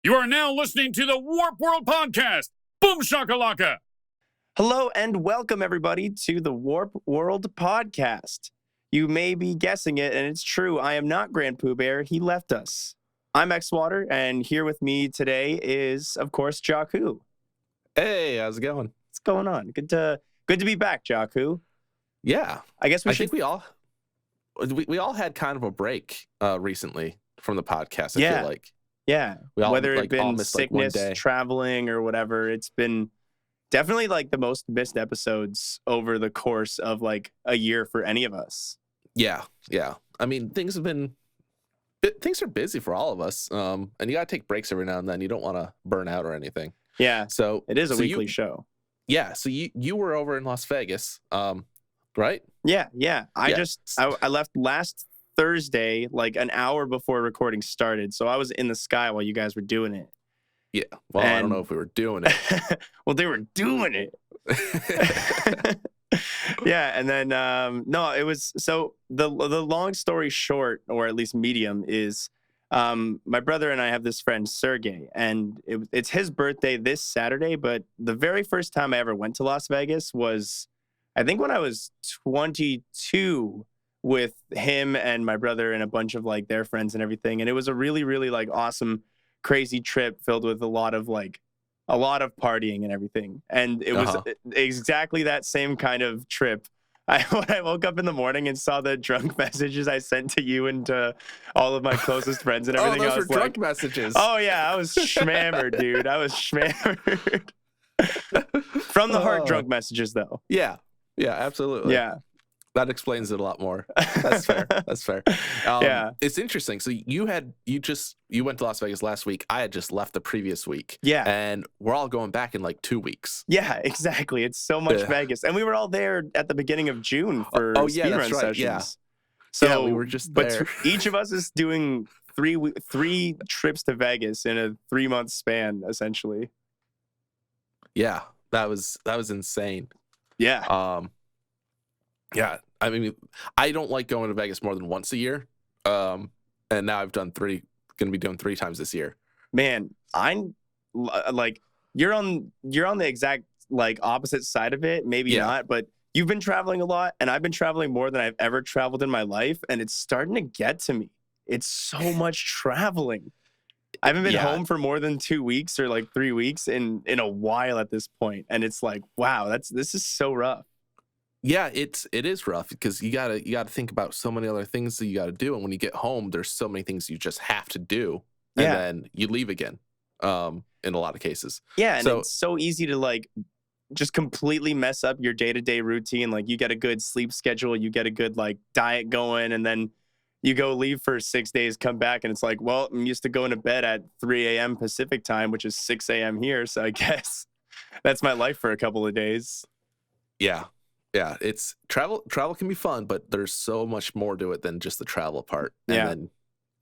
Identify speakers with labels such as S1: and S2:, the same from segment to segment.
S1: You are now listening to the Warp World Podcast. Boom shakalaka.
S2: Hello and welcome everybody to the Warp World Podcast. You may be guessing it, and it's true. I am not GrandPooBear. He left us. I'm xwater, and here with me today is, of course, Jaku.
S3: Hey, how's it going?
S2: What's going on? Good to be back, Jaku.
S3: Yeah,
S2: I guess
S3: I think we all had kind of a break recently from the podcast. I feel like.
S2: Yeah,
S3: we all,
S2: whether
S3: like,
S2: it's been
S3: all missed, like, one
S2: sickness,
S3: day.
S2: traveling, or whatever, it's been definitely like the most missed episodes over the course of like a year for any of us.
S3: Yeah. I mean, things are busy for all of us, and you gotta take breaks every now and then. You don't want to burn out or anything.
S2: Yeah,
S3: So
S2: it is a weekly show.
S3: Yeah. So you were over in Las Vegas, right?
S2: Yeah. I left last Thursday, like an hour before recording started. So I was in the sky while you guys were doing it.
S3: Yeah. Well, I don't know if we were doing it.
S2: Well, they were doing it. Yeah. And then, no, it was, so the long story short, or at least medium, is my brother and I have this friend, Sergey, and it's his birthday this Saturday. But the very first time I ever went to Las Vegas was, I think, when I was 22, with him and my brother and a bunch of like their friends and everything. And it was a really, really like awesome, crazy trip filled with a lot of partying and everything. And it was exactly that same kind of trip. When I woke up in the morning and saw the drunk messages I sent to you and to all of my closest friends and everything,
S3: those
S2: I was
S3: were drunk messages.
S2: Oh yeah, I was schmammered, dude. I was schmammered. From the heart drunk messages though.
S3: Yeah, absolutely.
S2: Yeah.
S3: That explains it a lot more. That's fair. That's fair.
S2: Yeah.
S3: It's interesting. So you went to Las Vegas last week. I had just left the previous week.
S2: Yeah.
S3: And we're all going back in like 2 weeks.
S2: Yeah, exactly. It's so much Vegas. And we were all there at the beginning of June for Speedrun Sessions.
S3: Yeah.
S2: So
S3: we were just there.
S2: But each of us is doing three trips to Vegas in a 3-month span, essentially.
S3: Yeah. That was insane.
S2: Yeah.
S3: Yeah, I mean, I don't like going to Vegas more than once a year. And now I've done going to be doing 3 times this year.
S2: Man, I'm like, you're on the exact like opposite side of it. Maybe not, but you've been traveling a lot and I've been traveling more than I've ever traveled in my life. And it's starting to get to me. It's so much traveling. I haven't been home for more than 2 weeks or like 3 weeks in a while at this point. And it's like, wow, this is so rough.
S3: Yeah, it is rough because you gotta think about so many other things that you gotta do, and when you get home, there's so many things you just have to do, and then you leave again. In a lot of cases. Yeah,
S2: and it's so easy to like just completely mess up your day-to-day routine. Like you get a good sleep schedule, you get a good like diet going, and then you go leave for 6 days, come back, and it's like, well, I'm used to going to bed at 3 a.m. Pacific time, which is 6 a.m. here, so I guess that's my life for a couple of days.
S3: Yeah, it's travel can be fun, but there's so much more to it than just the travel part. And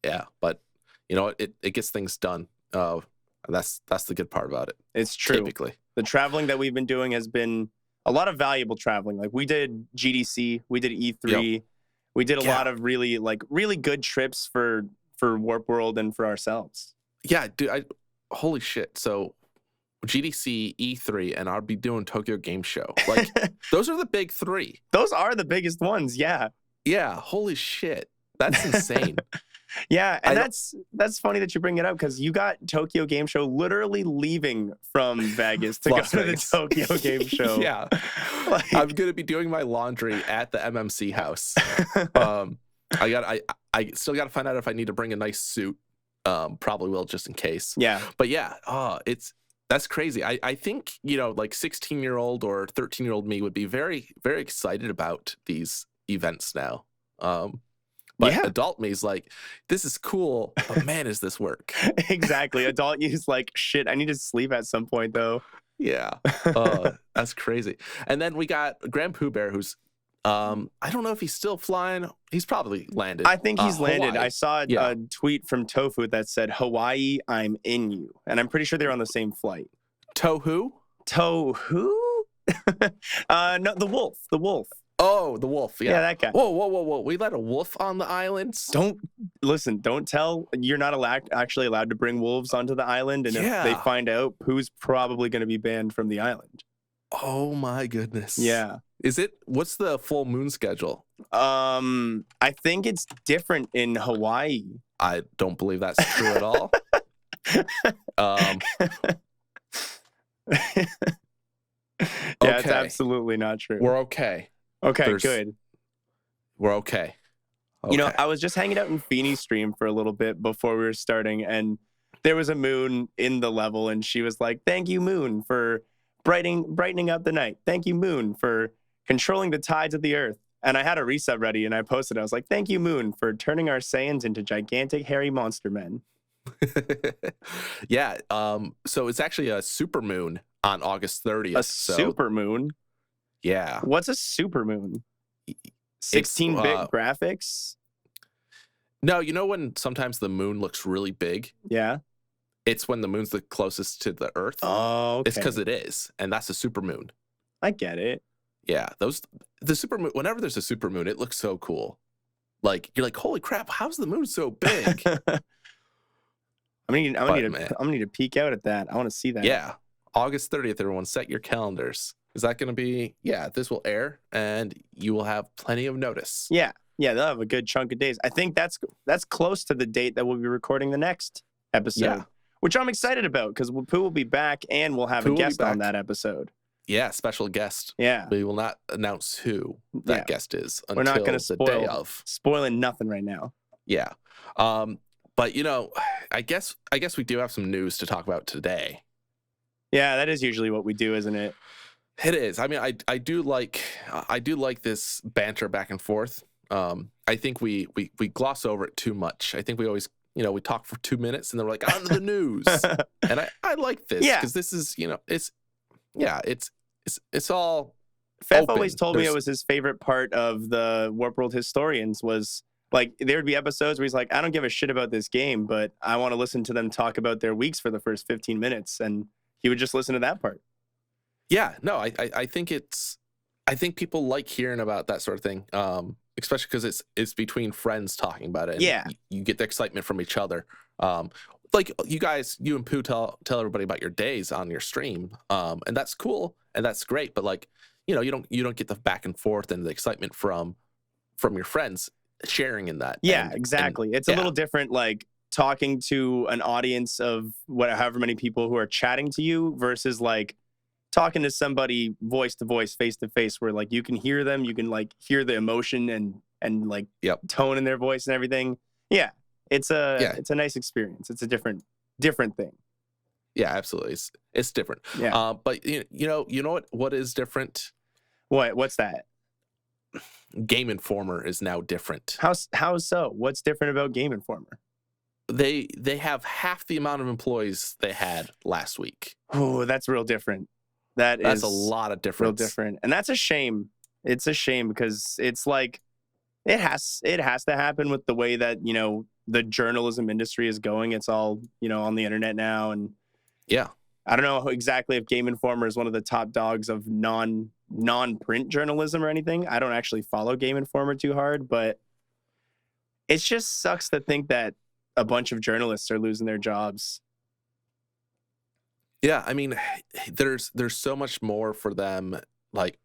S3: then, but you know, it gets things done. That's the good part about it.
S2: It's true.
S3: Typically.
S2: The traveling that we've been doing has been a lot of valuable traveling. Like we did GDC, we did E3, we did a lot of really good trips for Warp World and for ourselves.
S3: Yeah, dude, holy shit. So GDC, E3, and I'll be doing Tokyo Game Show. Like, those are the big 3.
S2: Those are the biggest ones, yeah.
S3: Yeah, holy shit. That's insane.
S2: Yeah, and that's funny that you bring it up because you got Tokyo Game Show literally leaving from Vegas to go to the Tokyo Game Show.
S3: Yeah. Like, I'm going to be doing my laundry at the MMC house. I still got to find out if I need to bring a nice suit. Probably will, just in case.
S2: Yeah.
S3: But yeah, that's crazy. I think, like 16-year-old or 13-year-old me would be very, very excited about these events now. But adult me is like, this is cool, but man, is this work.
S2: Exactly. Adult you is like, shit, I need to sleep at some point, though.
S3: Yeah. That's crazy. And then we got GrandPooBear, who's, I don't know if he's still flying. He's probably landed.
S2: I think he's landed.
S3: Hawaii.
S2: I saw a tweet from Tofu that said, Hawaii, I'm in you. And I'm pretty sure they're on the same flight.
S3: Tohu?
S2: Tohu? No, the wolf.
S3: Oh, the wolf. Yeah,
S2: that guy.
S3: Whoa. We let a wolf on the islands?
S2: Don't tell. You're not actually allowed to bring wolves onto the island. And if they find out, Pooh's probably going to be banned from the island.
S3: Oh my goodness.
S2: Yeah.
S3: What's the full moon schedule?
S2: I think it's different in Hawaii.
S3: I don't believe that's true at all.
S2: Yeah, it's absolutely not true.
S3: We're okay.
S2: Okay, good.
S3: We're okay.
S2: You know, I was just hanging out in Feeney's stream for a little bit before we were starting, and there was a moon in the level, and she was like, "Thank you, moon, for brightening up the night. Thank you, moon, for controlling the tides of the earth." And I had a resub ready, and I posted. I was like, "Thank you, moon, for turning our Saiyans into gigantic hairy monster men."
S3: Yeah. So it's actually a super moon on August 30th.
S2: Super moon?
S3: Yeah.
S2: What's a super moon? 16-bit graphics?
S3: No, you know when sometimes the moon looks really big?
S2: Yeah.
S3: It's when the moon's the closest to the Earth.
S2: Oh, okay.
S3: It's because it is, and that's a super moon.
S2: I get it.
S3: Yeah, the super moon. Whenever there's a super moon, it looks so cool. Like you're like, holy crap! How's the moon so big?
S2: I'm gonna need to peek out at that. I want to see that.
S3: Yeah, August 30th. Everyone, set your calendars. Is that going to be? Yeah, this will air, and you will have plenty of notice.
S2: Yeah, they'll have a good chunk of days. I think that's close to the date that we'll be recording the next episode. Yeah. Which I'm excited about because Pooh will be back and we'll have a guest on that episode.
S3: Yeah, special guest.
S2: Yeah.
S3: We will not announce who that guest is until
S2: we're not going to
S3: spoiling
S2: nothing right now.
S3: Yeah. But you know, I guess we do have some news to talk about today.
S2: Yeah, that is usually what we do, isn't it?
S3: It is. I mean, I do like this banter back and forth. I think we gloss over it too much. I think we always, we talk for 2 minutes and then we're like, on to the news. And I like this because this is, it's all
S2: Fef always told me it was his favorite part of the Warp World Historians was like, there would be episodes where he's like, I don't give a shit about this game, but I want to listen to them talk about their weeks for the first 15 minutes. And he would just listen to that part.
S3: Yeah, no, I think people like hearing about that sort of thing. Especially because it's between friends talking about it. And
S2: yeah.
S3: You get the excitement from each other. Like you and Pooh tell everybody about your days on your stream. And that's cool and that's great. But like, you don't get the back and forth and the excitement from your friends sharing in that.
S2: Yeah, exactly. It's a little different, like talking to an audience of however many people who are chatting to you versus like talking to somebody voice to voice, face to face, where like you can hear them, you can like hear the emotion and like tone in their voice and everything. Yeah, it's a nice experience. It's a different thing.
S3: Yeah, absolutely. It's different.
S2: Yeah.
S3: But you know what is different?
S2: What's that?
S3: Game Informer is now different.
S2: How so? What's different about Game Informer?
S3: They have half the amount of employees they had last week.
S2: Oh, that's real different.
S3: That's a lot of difference.
S2: Real different. And that's a shame. It's a shame because it's like it has to happen with the way that, the journalism industry is going. It's all, on the internet now. And
S3: yeah,
S2: I don't know exactly if Game Informer is one of the top dogs of non-print journalism or anything. I don't actually follow Game Informer too hard, but it just sucks to think that a bunch of journalists are losing their jobs.
S3: Yeah, I mean, there's so much more for them. Like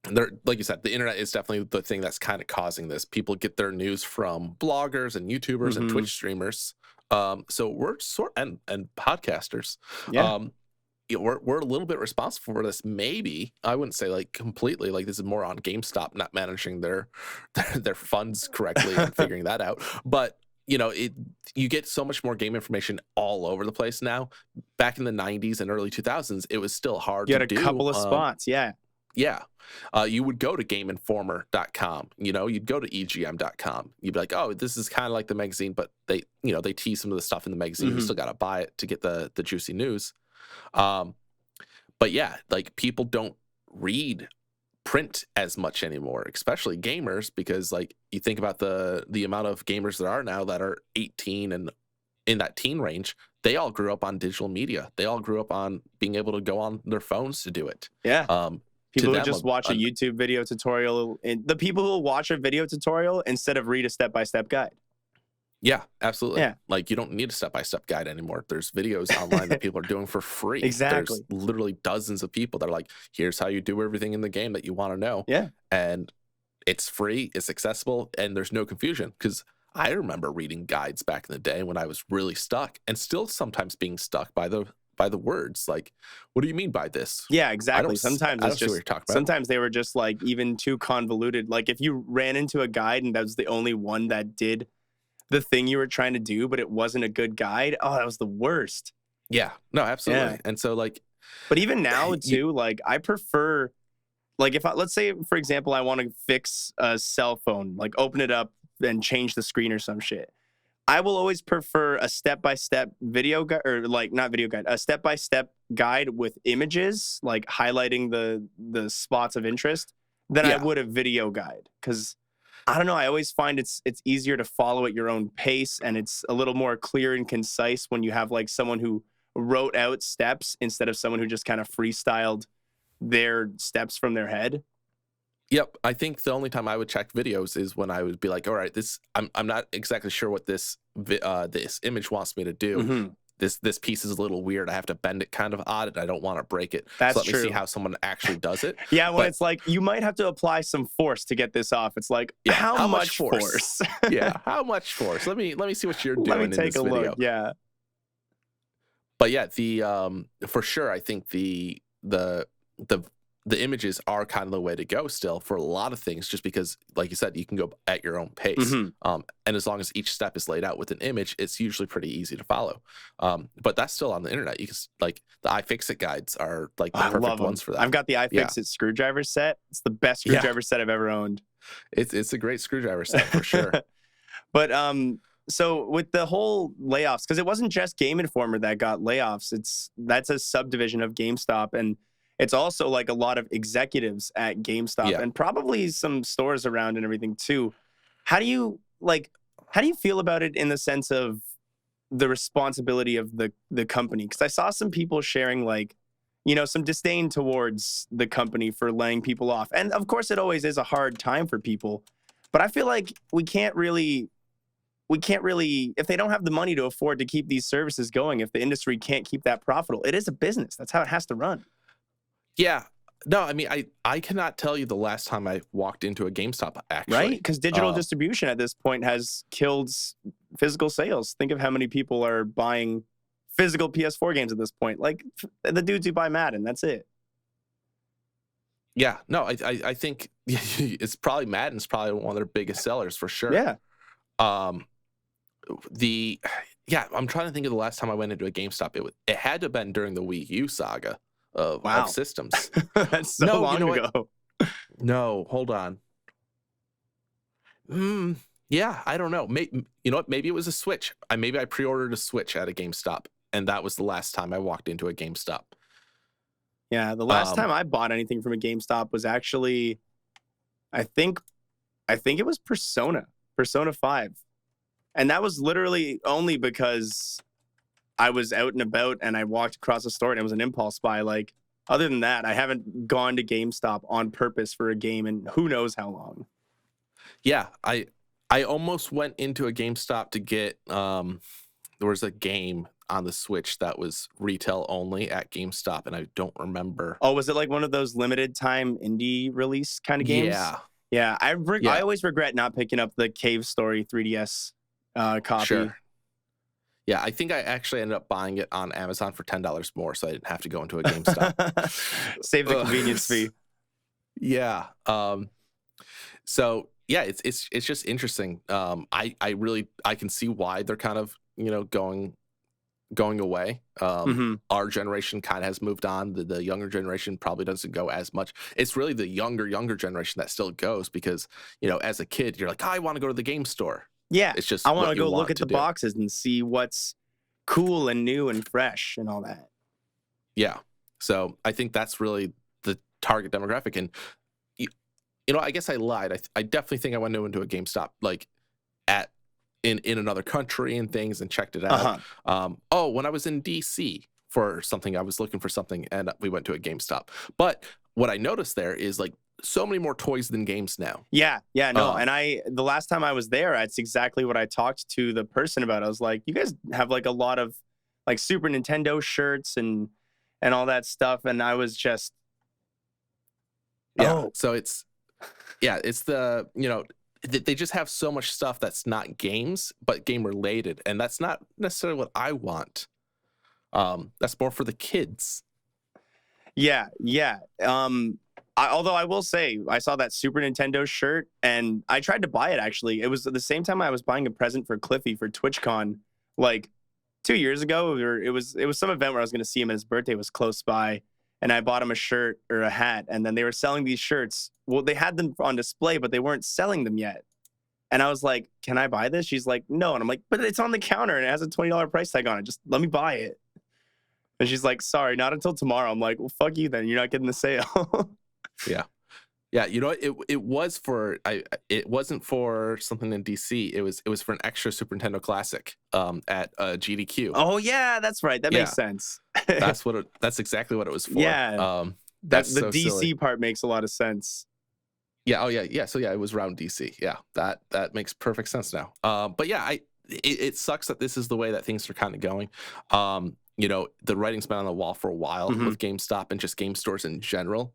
S3: you said, the internet is definitely the thing that's kind of causing this. People get their news from bloggers and YouTubers and Twitch streamers. So we're and podcasters.
S2: Yeah.
S3: We're a little bit responsible for this. Maybe I wouldn't say like completely. Like this is more on GameStop not managing their funds correctly and figuring that out. But you get so much more game information all over the place now. Back in the 90s and early 2000s, it was still hard to do.
S2: You had a couple of spots, yeah.
S3: Yeah. You would go to GameInformer.com, you'd go to EGM.com. You'd be like, oh, this is kind of like the magazine, but they tease some of the stuff in the magazine. You still got to buy it to get the juicy news. But yeah, like people don't read print as much anymore, especially gamers, because like you think about the amount of gamers there are now that are 18 and in that teen range, they all grew up on digital media. They all grew up on being able to go on their phones to do it.
S2: Yeah. People who just watch a YouTube video tutorial, and the people who will watch a video tutorial instead of read a step-by-step guide.
S3: Yeah, absolutely.
S2: Yeah.
S3: Like, you don't need a step-by-step guide anymore. There's videos online that people are doing for free.
S2: Exactly.
S3: There's literally dozens of people that are like, here's how you do everything in the game that you want to know.
S2: Yeah.
S3: And it's free, it's accessible, and there's no confusion. Because I remember reading guides back in the day when I was really stuck, and still sometimes being stuck by the words. Like, what do you mean by this?
S2: Yeah, exactly. Sometimes it's just, sometimes they were just like even too convoluted. Like if you ran into a guide and that was the only one that did the thing you were trying to do, but it wasn't a good guide, oh, that was the worst.
S3: Yeah, no, absolutely. Yeah. And so like,
S2: but even now too, like I prefer, like if let's say for example, I want to fix a cell phone, like open it up and change the screen or some shit. I will always prefer a step-by-step video guide, or like not video guide, a step-by-step guide with images, like highlighting the spots of interest, than I would a video guide. Because I don't know, I always find it's easier to follow at your own pace, and it's a little more clear and concise when you have like someone who wrote out steps instead of someone who just kind of freestyled their steps from their head.
S3: Yep, I think the only time I would check videos is when I would be like, all right, I'm not exactly sure what this image wants me to do. Mm-hmm. This piece is a little weird. I have to bend it kind of odd, and I don't want to break it.
S2: That's
S3: so let
S2: true.
S3: me see how someone actually does it.
S2: Yeah, when it's like, you might have to apply some force to get this off. It's like, how much force?
S3: Yeah, how much force? Let me see what you're doing in this video. Let me take a look,
S2: yeah.
S3: But yeah, for sure, I think the images are kind of the way to go still for a lot of things, just because, like you said, you can go at your own pace. Mm-hmm. And as long as each step is laid out with an image, it's usually pretty easy to follow. But that's still on the internet. You can, like, the iFixit guides are like the perfect ones for that.
S2: I've got the iFixit screwdriver set. It's the best screwdriver set I've ever owned.
S3: It's a great screwdriver set for sure.
S2: But so with the whole layoffs, because it wasn't just Game Informer that got layoffs, that's a subdivision of GameStop, and it's also like a lot of executives at GameStop and probably some stores around and everything too. How do you feel about it in the sense of the responsibility of the company? Because I saw some people sharing like, you know, some disdain towards the company for laying people off. And of course it always is a hard time for people, but I feel like we can't really, if they don't have the money to afford to keep these services going, if the industry can't keep that profitable, it is a business. That's how it has to run.
S3: Yeah. No, I mean, I cannot tell you the last time I walked into a GameStop, actually.
S2: Right? Because digital distribution at this point has killed physical sales. Think of how many people are buying physical PS4 games at this point. Like, the dudes who buy Madden, that's it.
S3: Yeah. No, I think it's probably Madden's probably one of their biggest sellers for sure.
S2: Yeah.
S3: I'm trying to think of the last time I went into a GameStop. It had to have been during the Wii U saga of systems.
S2: That's so long ago.
S3: No, hold on. Yeah, I don't know. You know what? Maybe it was a Switch. Maybe I pre-ordered a Switch at a GameStop, and that was the last time I walked into a GameStop.
S2: Yeah, the last time I bought anything from a GameStop was actually, I think it was Persona 5. And that was literally only because I was out and about and I walked across the store and it was an impulse buy. Like, other than that, I haven't gone to GameStop on purpose for a game in who knows how long.
S3: Yeah, I almost went into a GameStop to get there was a game on the Switch that was retail only at GameStop, and I don't remember.
S2: Oh, was it like one of those limited time indie release kind of games? Yeah. I always regret not picking up the Cave Story 3DS copy.
S3: Sure. Yeah, I think I actually ended up buying it on Amazon for $10 more, so I didn't have to go into a GameStop.
S2: Save the convenience fee.
S3: Yeah. So yeah, it's just interesting. I can see why they're kind of, you know, going away. Our generation kind of has moved on. The younger generation probably doesn't go as much. It's really the younger generation that still goes, because, you know, as a kid, you're like, I want to go to the game store.
S2: Yeah,
S3: it's just
S2: I want to go look at the boxes and see what's cool and new and fresh and all that.
S3: Yeah, so I think that's really the target demographic. And you know, I guess I lied. I definitely think I went into a GameStop like in another country and things and checked it out. When I was in DC for something, I was looking for something and we went to a GameStop. But what I noticed there is like so many more toys than games now.
S2: Yeah, no. And the last time I was there, that's exactly what I talked to the person about. I was like, you guys have like a lot of like Super Nintendo shirts and all that stuff. And I was just,
S3: So it's the, they just have so much stuff that's not games, but game related. And that's not necessarily what I want. That's more for the kids.
S2: Yeah. Although I will say, I saw that Super Nintendo shirt and I tried to buy it, actually. It was the same time I was buying a present for Cliffy for TwitchCon, like 2 years ago. It was some event where I was going to see him and his birthday was close by. And I bought him a shirt or a hat. And then they were selling these shirts. Well, they had them on display, but they weren't selling them yet. And I was like, can I buy this? She's like, no. And I'm like, but it's on the counter and it has a $20 price tag on it. Just let me buy it. And she's like, sorry, not until tomorrow. I'm like, well, fuck you then. You're not getting the sale.
S3: Yeah. It was for it wasn't for something in DC. It was for an extra Super Nintendo Classic at GDQ.
S2: Oh yeah, that's right. That makes sense.
S3: That's exactly what it was for.
S2: Yeah.
S3: That's
S2: the
S3: so
S2: DC
S3: silly.
S2: part makes a lot of sense.
S3: Yeah. Oh yeah. So yeah, it was around DC. Yeah. That makes perfect sense now. But yeah, it sucks that this is the way that things are kind of going. The writing's been on the wall for a while with GameStop and just game stores in general.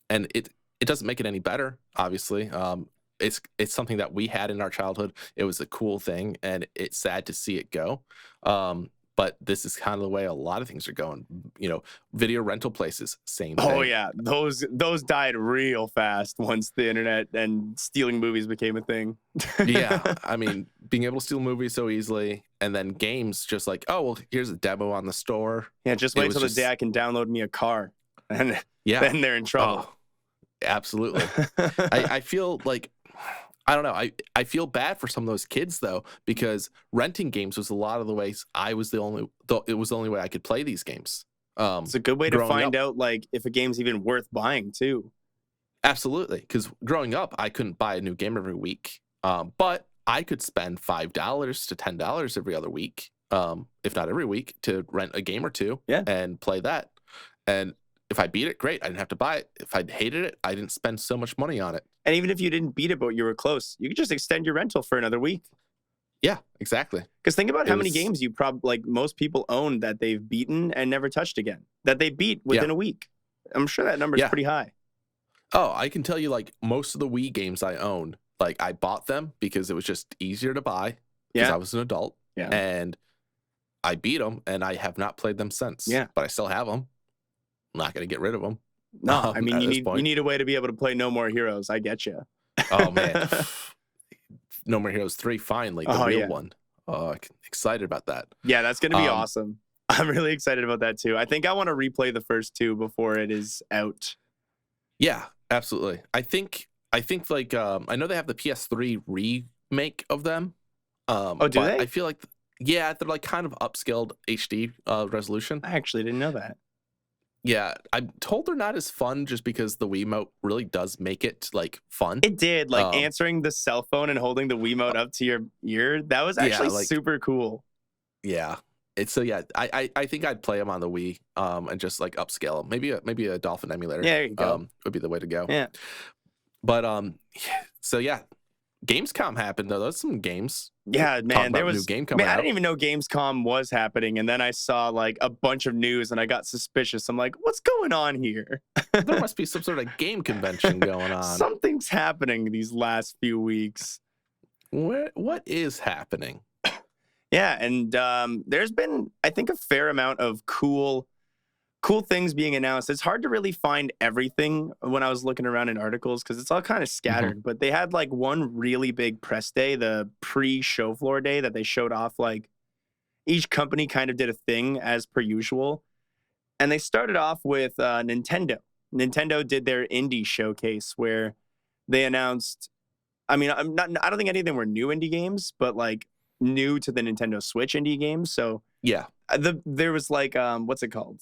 S3: And it doesn't make it any better, obviously. It's something that we had in our childhood. It was a cool thing, and it's sad to see it go. But this is kind of the way a lot of things are going. Video rental places, same thing.
S2: Oh yeah, those died real fast once the internet and stealing movies became a thing.
S3: Yeah, I mean, being able to steal movies so easily, and then games just like, oh well, here's a demo on the store.
S2: Yeah, just wait till the day I can download me a car, and then they're in trouble.
S3: Oh, absolutely. I feel like, I don't know. I feel bad for some of those kids though, because renting games was a lot of the ways it was the only way I could play these games.
S2: It's a good way to find out like if a game's even worth buying too.
S3: Absolutely, because growing up, I couldn't buy a new game every week, but I could spend $5 to $10 every other week, if not every week, to rent a game or two and play that. And if I beat it, great. I didn't have to buy it. If I hated it, I didn't spend so much money on it.
S2: And even if you didn't beat it, but you were close, you could just extend your rental for another week.
S3: Yeah, exactly.
S2: Because think about how many games you probably, most people own that they've beaten and never touched again, that they beat within a week. I'm sure that number is pretty high.
S3: Oh, I can tell you, like, most of the Wii games I own, like, I bought them because it was just easier to buy because I was an adult.
S2: Yeah.
S3: And I beat them, and I have not played them since.
S2: Yeah.
S3: But I still have them. I'm not going to get rid of them.
S2: No, I mean, you need a way to be able to play No More Heroes. I get you.
S3: Oh, man. No More Heroes 3, finally, the real one. Oh, excited about that.
S2: Yeah, that's going to be awesome. I'm really excited about that, too. I think I want to replay the first two before it is out.
S3: Yeah, absolutely. I think like, I know they have the PS3 remake of them.
S2: Do they?
S3: I feel like, they're like kind of upscaled HD resolution.
S2: I actually didn't know that.
S3: Yeah, I'm told they're not as fun just because the Wiimote really does make it like fun.
S2: It did, like answering the cell phone and holding the Wiimote up to your ear. That was actually super cool.
S3: Yeah, it's I think I'd play them on the Wii and just like upscale them. Maybe a Dolphin emulator.
S2: Yeah, there you go.
S3: Would be the way to go.
S2: Yeah,
S3: but Gamescom happened though. Those some games.
S2: Yeah, man, there was
S3: a new game coming out.
S2: I didn't even know Gamescom was happening, and then I saw like a bunch of news, and I got suspicious. I'm like, what's going on here?
S3: There must be some sort of game convention going on.
S2: Something's happening these last few weeks.
S3: What is happening?
S2: Yeah, and there's been, I think, a fair amount of cool things being announced. It's hard to really find everything when I was looking around in articles because it's all kind of scattered. But they had like one really big press day, the pre-show floor day, that they showed off like each company kind of did a thing as per usual. And they started off with Nintendo. Nintendo did their indie showcase where they announced, I don't think any of them were new indie games, but like new to the Nintendo Switch indie games. So
S3: yeah.
S2: There was like, what's it called?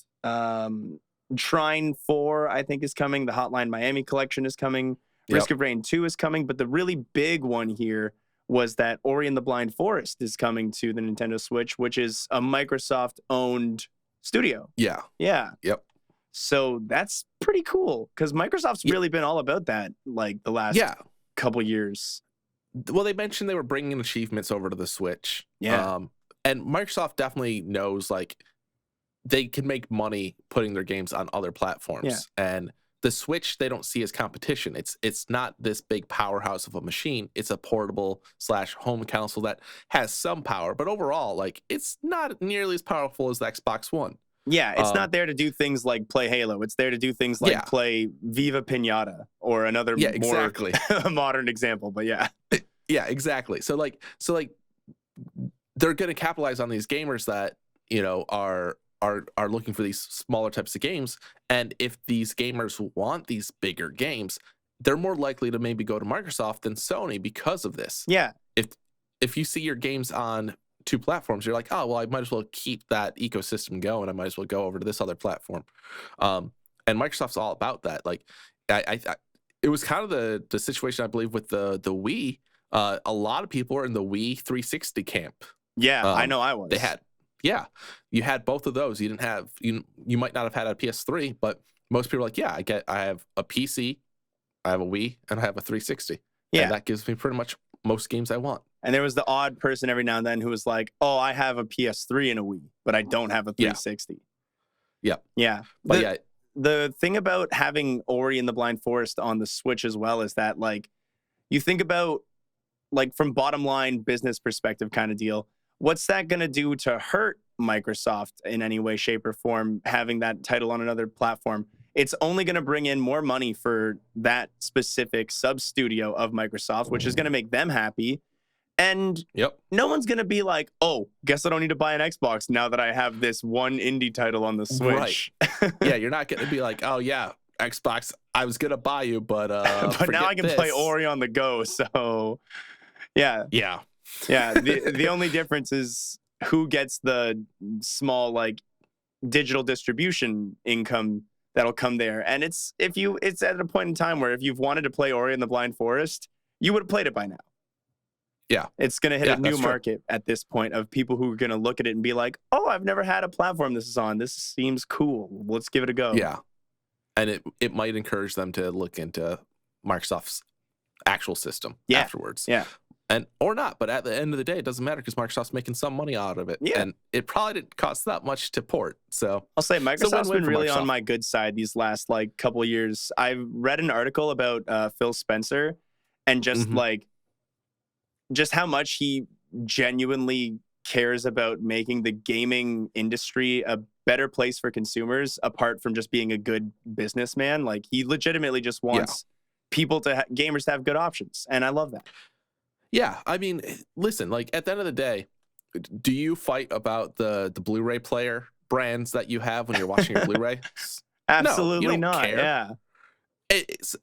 S2: Shrine 4, I think, is coming. The Hotline Miami collection is coming. Risk of Rain 2 is coming. But the really big one here was that Ori and the Blind Forest is coming to the Nintendo Switch, which is a Microsoft-owned studio.
S3: Yeah.
S2: Yeah.
S3: Yep.
S2: So that's pretty cool because Microsoft's really been all about that like the last couple years.
S3: Well, they mentioned they were bringing achievements over to the Switch.
S2: Yeah.
S3: And Microsoft definitely knows like they can make money putting their games on other platforms. And the Switch they don't see as competition. It's not this big powerhouse of a machine. It's a portable / home console that has some power, but overall, like it's not nearly as powerful as the Xbox One.
S2: Yeah, it's not there to do things like play Halo. It's there to do things like play Viva Pinata or another more modern example. But yeah,
S3: exactly. So they're going to capitalize on these gamers that are looking for these smaller types of games. And if these gamers want these bigger games, they're more likely to maybe go to Microsoft than Sony because of this.
S2: Yeah.
S3: If you see your games on 2 platforms, you're like, oh, well, I might as well keep that ecosystem going. I might as well go over to this other platform. And Microsoft's all about that. Like, it was kind of the situation, I believe, with the Wii. A lot of people are in the Wii 360 camp.
S2: Yeah, I know I was.
S3: You had both of those. You didn't have, you might not have had a PS3, but most people are like, I have a PC, I have a Wii, and I have a 360. Yeah. And that gives me pretty much most games I want.
S2: And there was the odd person every now and then who was like, oh, I have a PS3 and a Wii, but I don't have a 360.
S3: Yeah.
S2: But the thing about having Ori and the Blind Forest on the Switch as well is that, like, you think about, like, from bottom line business perspective kind of deal, what's that going to do to hurt Microsoft in any way, shape, or form, having that title on another platform? It's only going to bring in more money for that specific sub-studio of Microsoft, which is going to make them happy. And no one's going to be like, oh, guess I don't need to buy an Xbox now that I have this one indie title on the Switch.
S3: Right. Yeah, you're not going to be like, oh, yeah, Xbox, I was going to buy you, but
S2: but now I can play Ori on the go. So, yeah. The only difference is who gets the small, like, digital distribution income that'll come there. And it's at a point in time where if you've wanted to play Ori and the Blind Forest, you would have played it by now.
S3: Yeah.
S2: It's going to hit a new market at this point of people who are going to look at it and be like, oh, I've never had a platform this is on. This seems cool. Let's give it a go.
S3: Yeah. And it might encourage them to look into Microsoft's actual system afterwards.
S2: Yeah.
S3: And or not, but at the end of the day, it doesn't matter because Microsoft's making some money out of it. Yeah. And it probably didn't cost that much to port. So
S2: I'll say Microsoft's been really on my good side these last like couple of years. I've read an article about Phil Spencer and just just how much he genuinely cares about making the gaming industry a better place for consumers, apart from just being a good businessman. Like, he legitimately just wants people to gamers to have good options. And I love that.
S3: Yeah, I mean, listen, like, at the end of the day, do you fight about the Blu-ray player brands that you have when you're watching your Blu-ray?
S2: Absolutely not.
S3: Care.
S2: Yeah.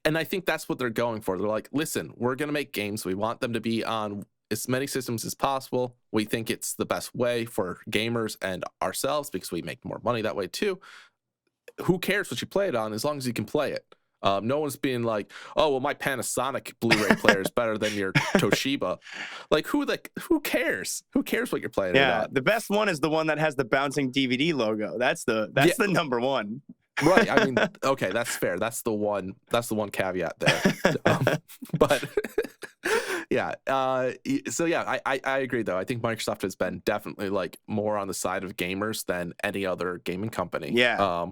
S3: And I think that's what they're going for. They're like, listen, we're going to make games. We want them to be on as many systems as possible. We think it's the best way for gamers and ourselves because we make more money that way too. Who cares what you play it on as long as you can play it? No one's being like, oh, well, my Panasonic Blu-ray player is better than your Toshiba. Like, who cares? Who cares what you're playing?
S2: Yeah, the best one is the one that has the bouncing DVD logo. That's the number one.
S3: Right. I mean, okay, that's fair. That's the one caveat there. But yeah. So yeah, I agree though. I think Microsoft has been definitely like more on the side of gamers than any other gaming company.
S2: Yeah.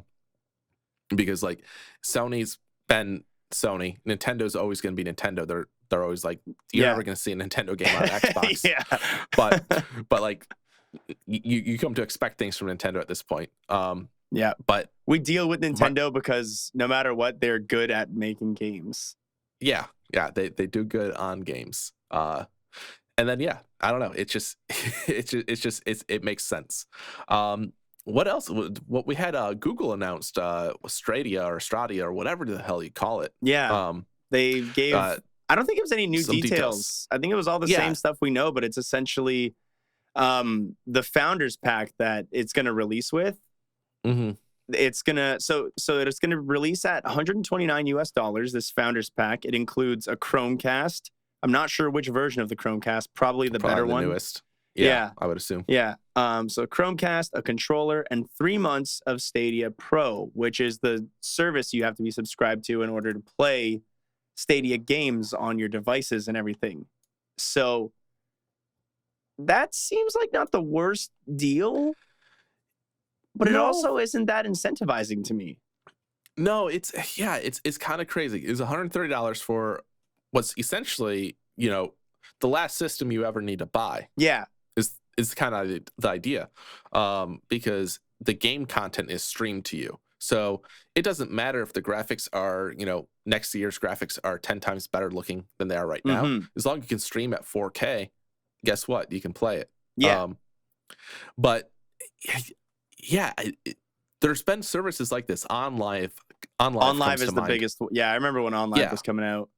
S3: Because like Sony's been Sony, Nintendo's always going to be Nintendo. They're always like, you're never going to see a Nintendo game on Xbox. But like you come to expect things from Nintendo at this point.
S2: Yeah,
S3: but
S2: we deal with Nintendo because no matter what, they're good at making games.
S3: Yeah, they do good on games. And then I don't know. It makes sense. What else? What we had Google announced Stadia or whatever the hell you call it.
S2: Yeah. They gave. I don't think it was any new details. I think it was all the same stuff we know, but it's essentially the Founders Pack that it's going to release with.
S3: Mm-hmm.
S2: It's gonna it's gonna release at $129 this Founders Pack. It includes a Chromecast. I'm not sure which version of the Chromecast. Probably the better one.
S3: Newest. Yeah, I would assume.
S2: Yeah. So Chromecast, a controller, and 3 months of Stadia Pro, which is the service you have to be subscribed to in order to play Stadia games on your devices and everything. So that seems like not the worst deal, but it also isn't that incentivizing to me.
S3: No, it's kind of crazy. It's $130 for what's essentially, the last system you ever need to buy.
S2: Yeah.
S3: Is kind of the idea, because the game content is streamed to you. So it doesn't matter if the graphics are, next year's graphics are 10 times better looking than they are right now.
S2: Mm-hmm.
S3: As long as you can stream at 4K, guess what? You can play it.
S2: Yeah.
S3: But yeah, there's been services like this. OnLive
S2: is the biggest. Yeah, I remember when OnLive was coming out.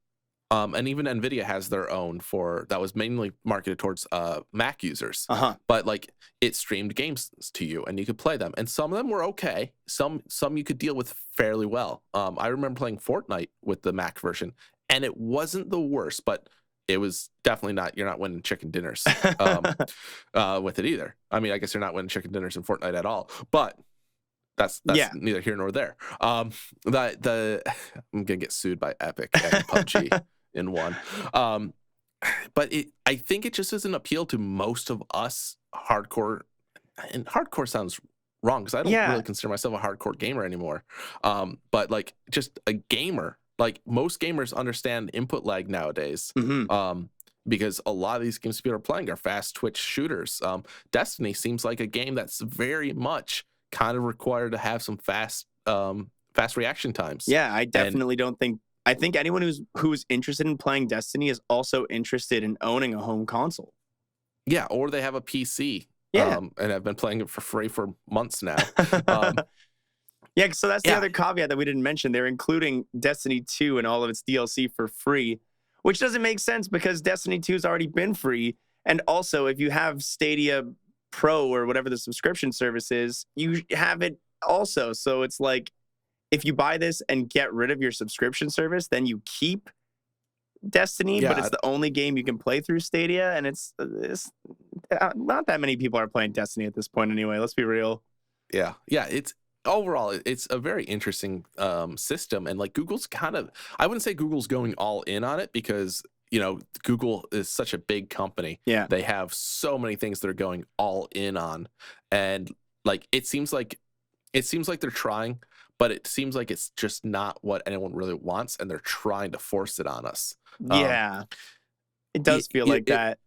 S3: And even NVIDIA has their own that was mainly marketed towards Mac users. But like it streamed games to you and you could play them. And some of them were okay. Some you could deal with fairly well. I remember playing Fortnite with the Mac version, and it wasn't the worst, but it was definitely not, you're not winning chicken dinners with it either. I mean, I guess you're not winning chicken dinners in Fortnite at all, but that's neither here nor there. I'm gonna get sued by Epic and PUBG in one. But I think it just doesn't appeal to most of us hardcore, and hardcore sounds wrong because I don't really consider myself a hardcore gamer anymore. But like just a gamer, like most gamers understand input lag nowadays. Because a lot of these games people are playing are fast twitch shooters. Destiny seems like a game that's very much kind of required to have some fast reaction times.
S2: Yeah, I definitely don't think. I think anyone who's interested in playing Destiny is also interested in owning a home console.
S3: Yeah, or they have a PC. And have been playing it for free for months now.
S2: Yeah, so that's the other caveat that we didn't mention. They're including Destiny 2 and all of its DLC for free, which doesn't make sense because Destiny 2 has already been free. And also, if you have Stadia Pro or whatever the subscription service is, you have it also. So it's like, if you buy this and get rid of your subscription service, then you keep Destiny, but it's the only game you can play through Stadia. And it's not that many people are playing Destiny at this point anyway. Let's be real.
S3: Yeah. It's overall, it's a very interesting system. And like Google's I wouldn't say Google's going all in on it because, Google is such a big company.
S2: Yeah.
S3: They have so many things that are going all in on. And like, it seems like they're trying, but it seems like it's just not what anyone really wants, and they're trying to force it on us.
S2: Yeah, it does feel like that.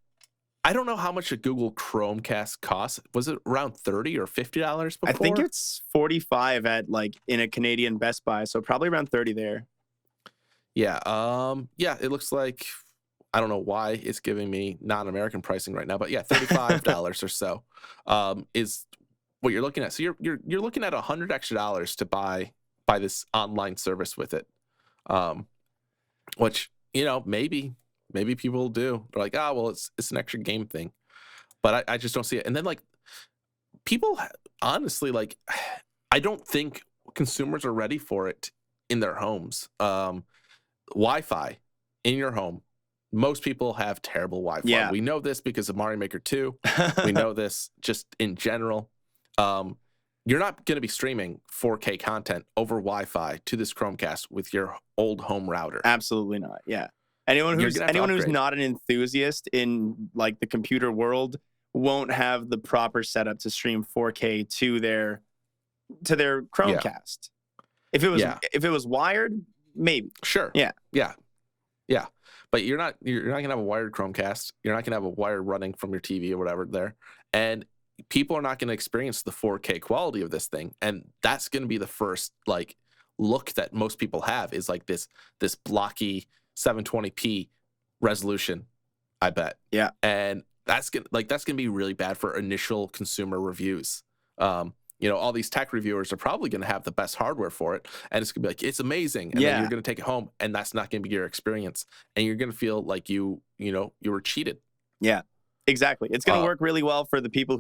S3: I don't know how much a Google Chromecast costs. Was it around $30 or $50 before?
S2: I think it's $45 at in a Canadian Best Buy, so probably around $30 there.
S3: Yeah. It looks like, I don't know why it's giving me non-American pricing right now, but yeah, $35 or so is what you're looking at. So you're looking at $100 extra to buy this online service with it, which maybe people will do. They're like, well, it's an extra game thing, but I just don't see it. And then like people, honestly, like I don't think consumers are ready for it in their homes. Wi-Fi in your home. Most people have terrible Wi-Fi.
S2: Yeah.
S3: We know this because of Mario Maker 2. We know this just in general. You're not going to be streaming 4K content over Wi-Fi to this Chromecast with your old home router.
S2: Absolutely not. Yeah. Anyone who's not an enthusiast in like the computer world won't have the proper setup to stream 4K to their Chromecast.
S3: Yeah.
S2: If it was wired, maybe.
S3: Sure.
S2: Yeah.
S3: But you're not gonna have a wired Chromecast. You're not gonna have a wire running from your TV or whatever there, and people are not gonna experience the 4K quality of this thing. And that's gonna be the first like look that most people have is like this blocky 720p resolution, I bet.
S2: Yeah.
S3: And that's gonna be really bad for initial consumer reviews. All these tech reviewers are probably going to have the best hardware for it, and it's going to be like, it's amazing. And then you're going to take it home, and that's not going to be your experience. And you're going to feel like you were cheated.
S2: Yeah, exactly. It's going to work really well for the people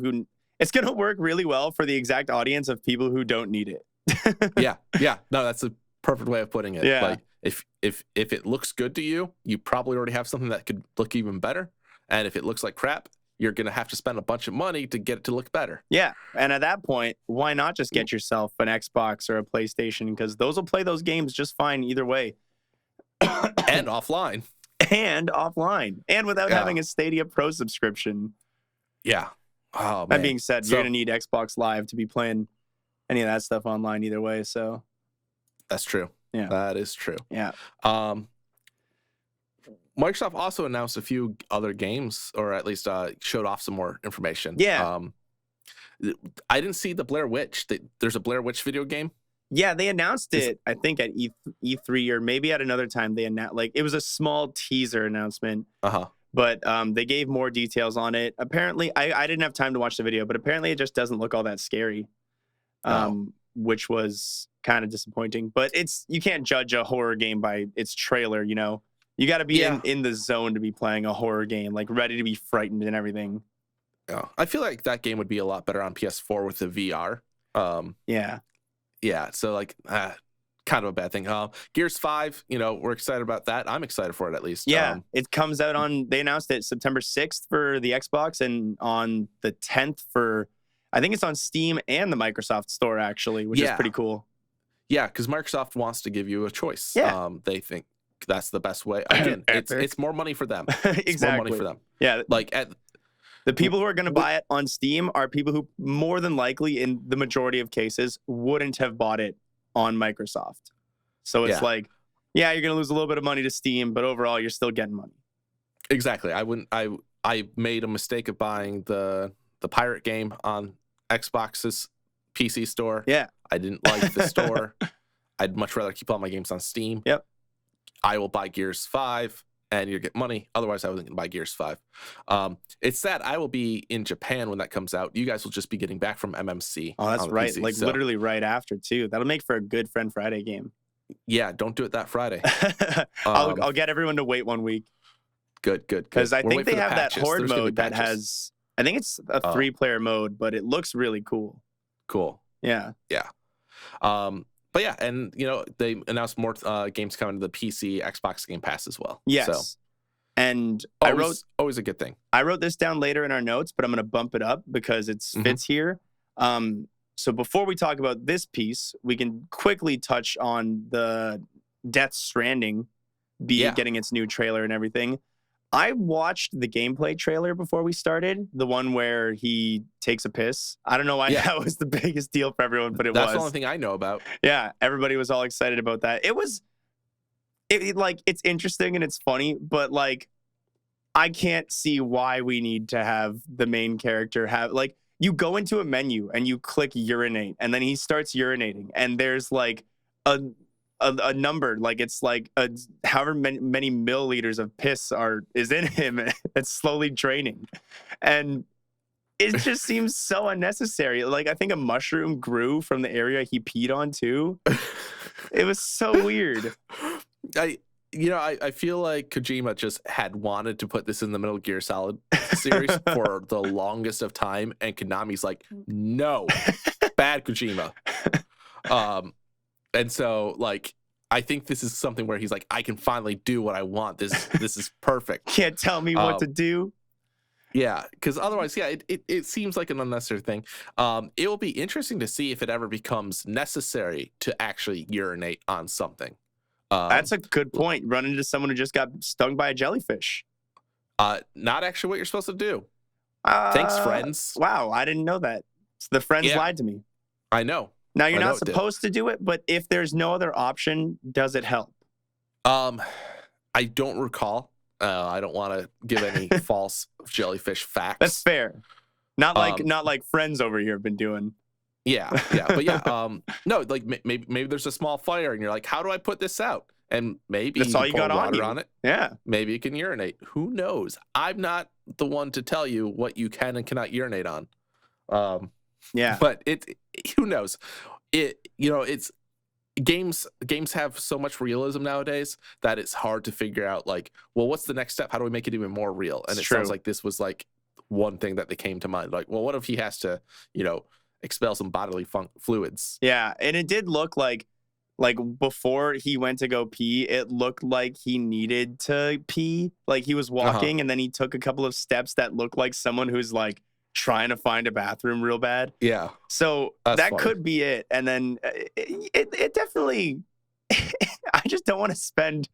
S2: it's going to work really well for the exact audience of people who don't need it.
S3: Yeah. No, that's a perfect way of putting it.
S2: Yeah.
S3: Like if it looks good to you, you probably already have something that could look even better. And if it looks like crap, you're going to have to spend a bunch of money to get it to look better.
S2: Yeah. And at that point, why not just get yourself an Xbox or a PlayStation? Because those will play those games just fine either way.
S3: And offline.
S2: And offline. And without having a Stadia Pro subscription.
S3: Yeah. Oh, man.
S2: That being said, you're going to need Xbox Live to be playing any of that stuff online either way. So
S3: that's true.
S2: Yeah.
S3: That is true.
S2: Yeah.
S3: Microsoft also announced a few other games, or at least showed off some more information.
S2: Yeah.
S3: I didn't see the Blair Witch. There's a Blair Witch video game.
S2: Yeah, they announced it, I think, at E3 or maybe at another time. They announced, like, it was a small teaser announcement. But they gave more details on it. Apparently, I didn't have time to watch the video, but apparently it just doesn't look all that scary, which was kind of disappointing. But you can't judge a horror game by its trailer, you know? You got to be in the zone to be playing a horror game, like ready to be frightened and everything.
S3: Yeah, I feel like that game would be a lot better on PS4 with the VR. Yeah, so like kind of a bad thing. Gears 5, you know, we're excited about that. I'm excited for it at least.
S2: Yeah, it comes out they announced it September 6th for the Xbox and on the 10th for, I think it's on Steam and the Microsoft Store actually, which is pretty cool.
S3: Yeah, because Microsoft wants to give you a choice.
S2: Yeah.
S3: They think that's the best way. Again, it's more money for them.
S2: Exactly.
S3: It's more money for them.
S2: Yeah.
S3: Like
S2: the people who are going to buy it on Steam are people who more than likely, in the majority of cases, wouldn't have bought it on Microsoft. So it's like, yeah, you're going to lose a little bit of money to Steam, but overall, you're still getting money.
S3: Exactly. I made a mistake of buying the pirate game on Xbox's PC store.
S2: Yeah.
S3: I didn't like the store. I'd much rather keep all my games on Steam.
S2: Yep.
S3: I will buy Gears 5 and you get money. Otherwise, I wasn't going to buy Gears 5. It's sad. I will be in Japan when that comes out. You guys will just be getting back from MMC.
S2: Oh, that's right.
S3: PC,
S2: like literally right after, too. That'll make for a good Friend Friday game.
S3: Yeah, don't do it that Friday.
S2: I'll get everyone to wait 1 week.
S3: Good.
S2: Because I think they have
S3: patches.
S2: that horde mode that
S3: patches.
S2: has, I think it's a 3-player mode, but it looks really cool.
S3: Cool.
S2: Yeah.
S3: Yeah. But yeah, and you know, they announced more games coming to the PC, Xbox Game Pass as well.
S2: Yes.
S3: So,
S2: and
S3: always a good thing.
S2: I wrote this down later in our notes, but I'm going to bump it up because it fits here. So before we talk about this piece, we can quickly touch on the Death Stranding getting its new trailer and everything. I watched the gameplay trailer before we started, the one where he takes a piss. I don't know why that was the biggest deal for everyone, but
S3: That's the only thing I know about.
S2: Yeah, everybody was all excited about that. It's interesting and it's funny, but like, I can't see why we need to have the main character have, like, you go into a menu and you click urinate, and then he starts urinating, and there's like a number, like it's like however many milliliters of piss is in him. It's slowly draining, and it just seems so unnecessary. Like, I think a mushroom grew from the area he peed on too. It was so weird.
S3: I feel like Kojima just had wanted to put this in the Metal Gear Solid series for the longest of time, and Konami's like, no, bad Kojima. And so, like, I think this is something where he's like, I can finally do what I want. This is perfect.
S2: Can't tell me what to do.
S3: Yeah, because otherwise, it seems like an unnecessary thing. It will be interesting to see if it ever becomes necessary to actually urinate on something.
S2: That's a good point. Run into someone who just got stung by a jellyfish.
S3: Not actually what you're supposed to do. Thanks, friends.
S2: Wow, I didn't know that. The friends lied to me.
S3: I know.
S2: Now, you're not supposed to do it, but if there's no other option, does it help?
S3: I don't recall. I don't want to give any false jellyfish facts.
S2: That's fair. Not like friends over here have been doing.
S3: Yeah. But no, like maybe there's a small fire and you're like, how do I put this out? And maybe
S2: that's all you got
S3: water on it.
S2: Yeah.
S3: Maybe you can urinate. Who knows? I'm not the one to tell you what you can and cannot urinate on.
S2: Yeah.
S3: But who knows? It's games have so much realism nowadays that it's hard to figure out, like, well, what's the next step? How do we make it even more real? And sounds like this was like one thing that they came to mind. Like, well, what if he has to, expel some bodily fluids?
S2: Yeah. And it did look like like before he went to go pee, it looked like he needed to pee. Like he was walking and then he took a couple of steps that looked like someone who's like trying to find a bathroom real bad.
S3: Yeah.
S2: So
S3: That's
S2: that
S3: funny.
S2: could be it. And then it definitely, I just don't want to spend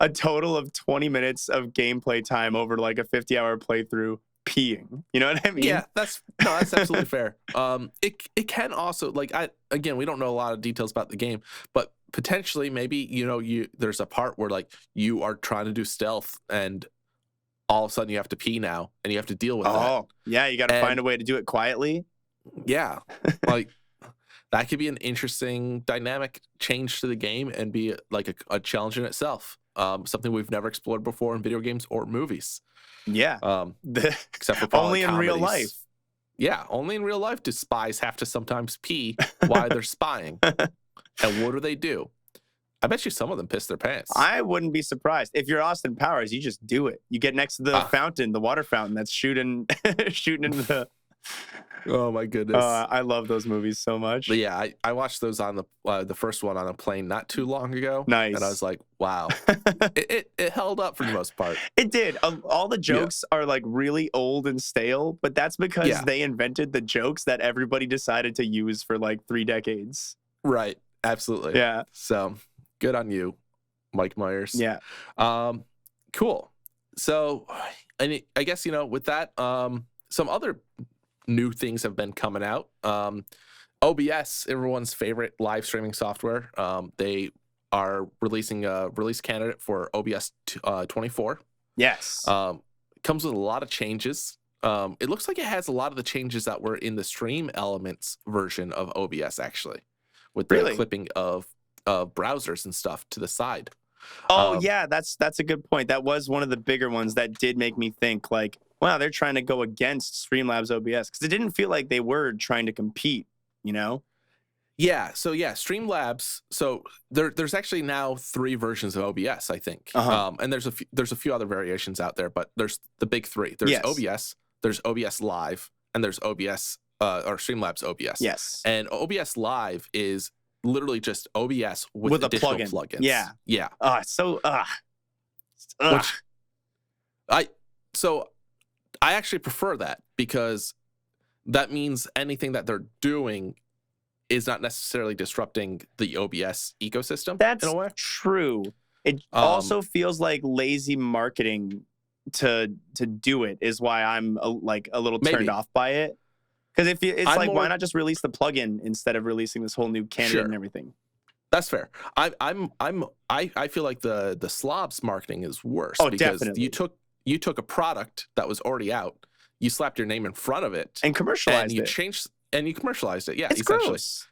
S2: a total of 20 minutes of gameplay time over like a 50-hour playthrough peeing. You know what I mean?
S3: Yeah, that's absolutely fair. It can also, like, we don't know a lot of details about the game, but potentially maybe, there's a part where like you are trying to do stealth and all of a sudden you have to pee now and you have to deal with that.
S2: Oh, yeah, you got to find a way to do it quietly.
S3: Yeah. Like that could be an interesting dynamic change to the game and be like a challenge in itself. Something we've never explored before in video games or movies.
S2: Yeah.
S3: Except for probably
S2: only in real life.
S3: Yeah, only in real life do spies have to sometimes pee while they're spying. And what do? I bet you some of them piss their pants.
S2: I wouldn't be surprised. If you're Austin Powers, you just do it. You get next to the fountain, the water fountain that's shooting into the...
S3: Oh my goodness.
S2: I love those movies so much.
S3: But yeah, I watched those on the first one on a plane not too long ago.
S2: Nice.
S3: And I was like, wow. it held up for the most part.
S2: It did. All the jokes are like really old and stale, but that's because they invented the jokes that everybody decided to use for like 3 decades.
S3: Right. Absolutely.
S2: Yeah.
S3: So good on you, Mike Myers.
S2: Yeah.
S3: Cool. So I guess, with that, some other new things have been coming out. OBS, everyone's favorite live streaming software. They are releasing a release candidate for OBS 24.
S2: Yes.
S3: Comes with a lot of changes. It looks like it has a lot of the changes that were in the Stream Elements version of OBS, actually, with the clipping of browsers and stuff to the side.
S2: Oh, yeah, that's a good point. That was one of the bigger ones that did make me think, like, wow, they're trying to go against Streamlabs OBS, because it didn't feel like they were trying to compete,
S3: Yeah, so Streamlabs. So there's actually now 3 versions of OBS, I think. And there's a few other variations out there, but there's the big 3. There's OBS, there's OBS Live, and there's OBS or Streamlabs OBS.
S2: Yes.
S3: And OBS Live is literally just OBS with additional plugins.
S2: Yeah.
S3: Yeah. I actually prefer that, because that means anything that they're doing is not necessarily disrupting the OBS ecosystem.
S2: That's
S3: in a way.
S2: True. It also feels like lazy marketing to do it, is why I'm a little turned off by it. Because why not just release the plugin instead of releasing this whole new candidate and everything?
S3: That's fair. I feel like the slobs marketing is worse.
S2: Oh,
S3: because
S2: definitely.
S3: You took a product that was already out, you slapped your name in front of it,
S2: and commercialized
S3: it. And you commercialized it. Yeah,
S2: it's
S3: essentially.
S2: Gross.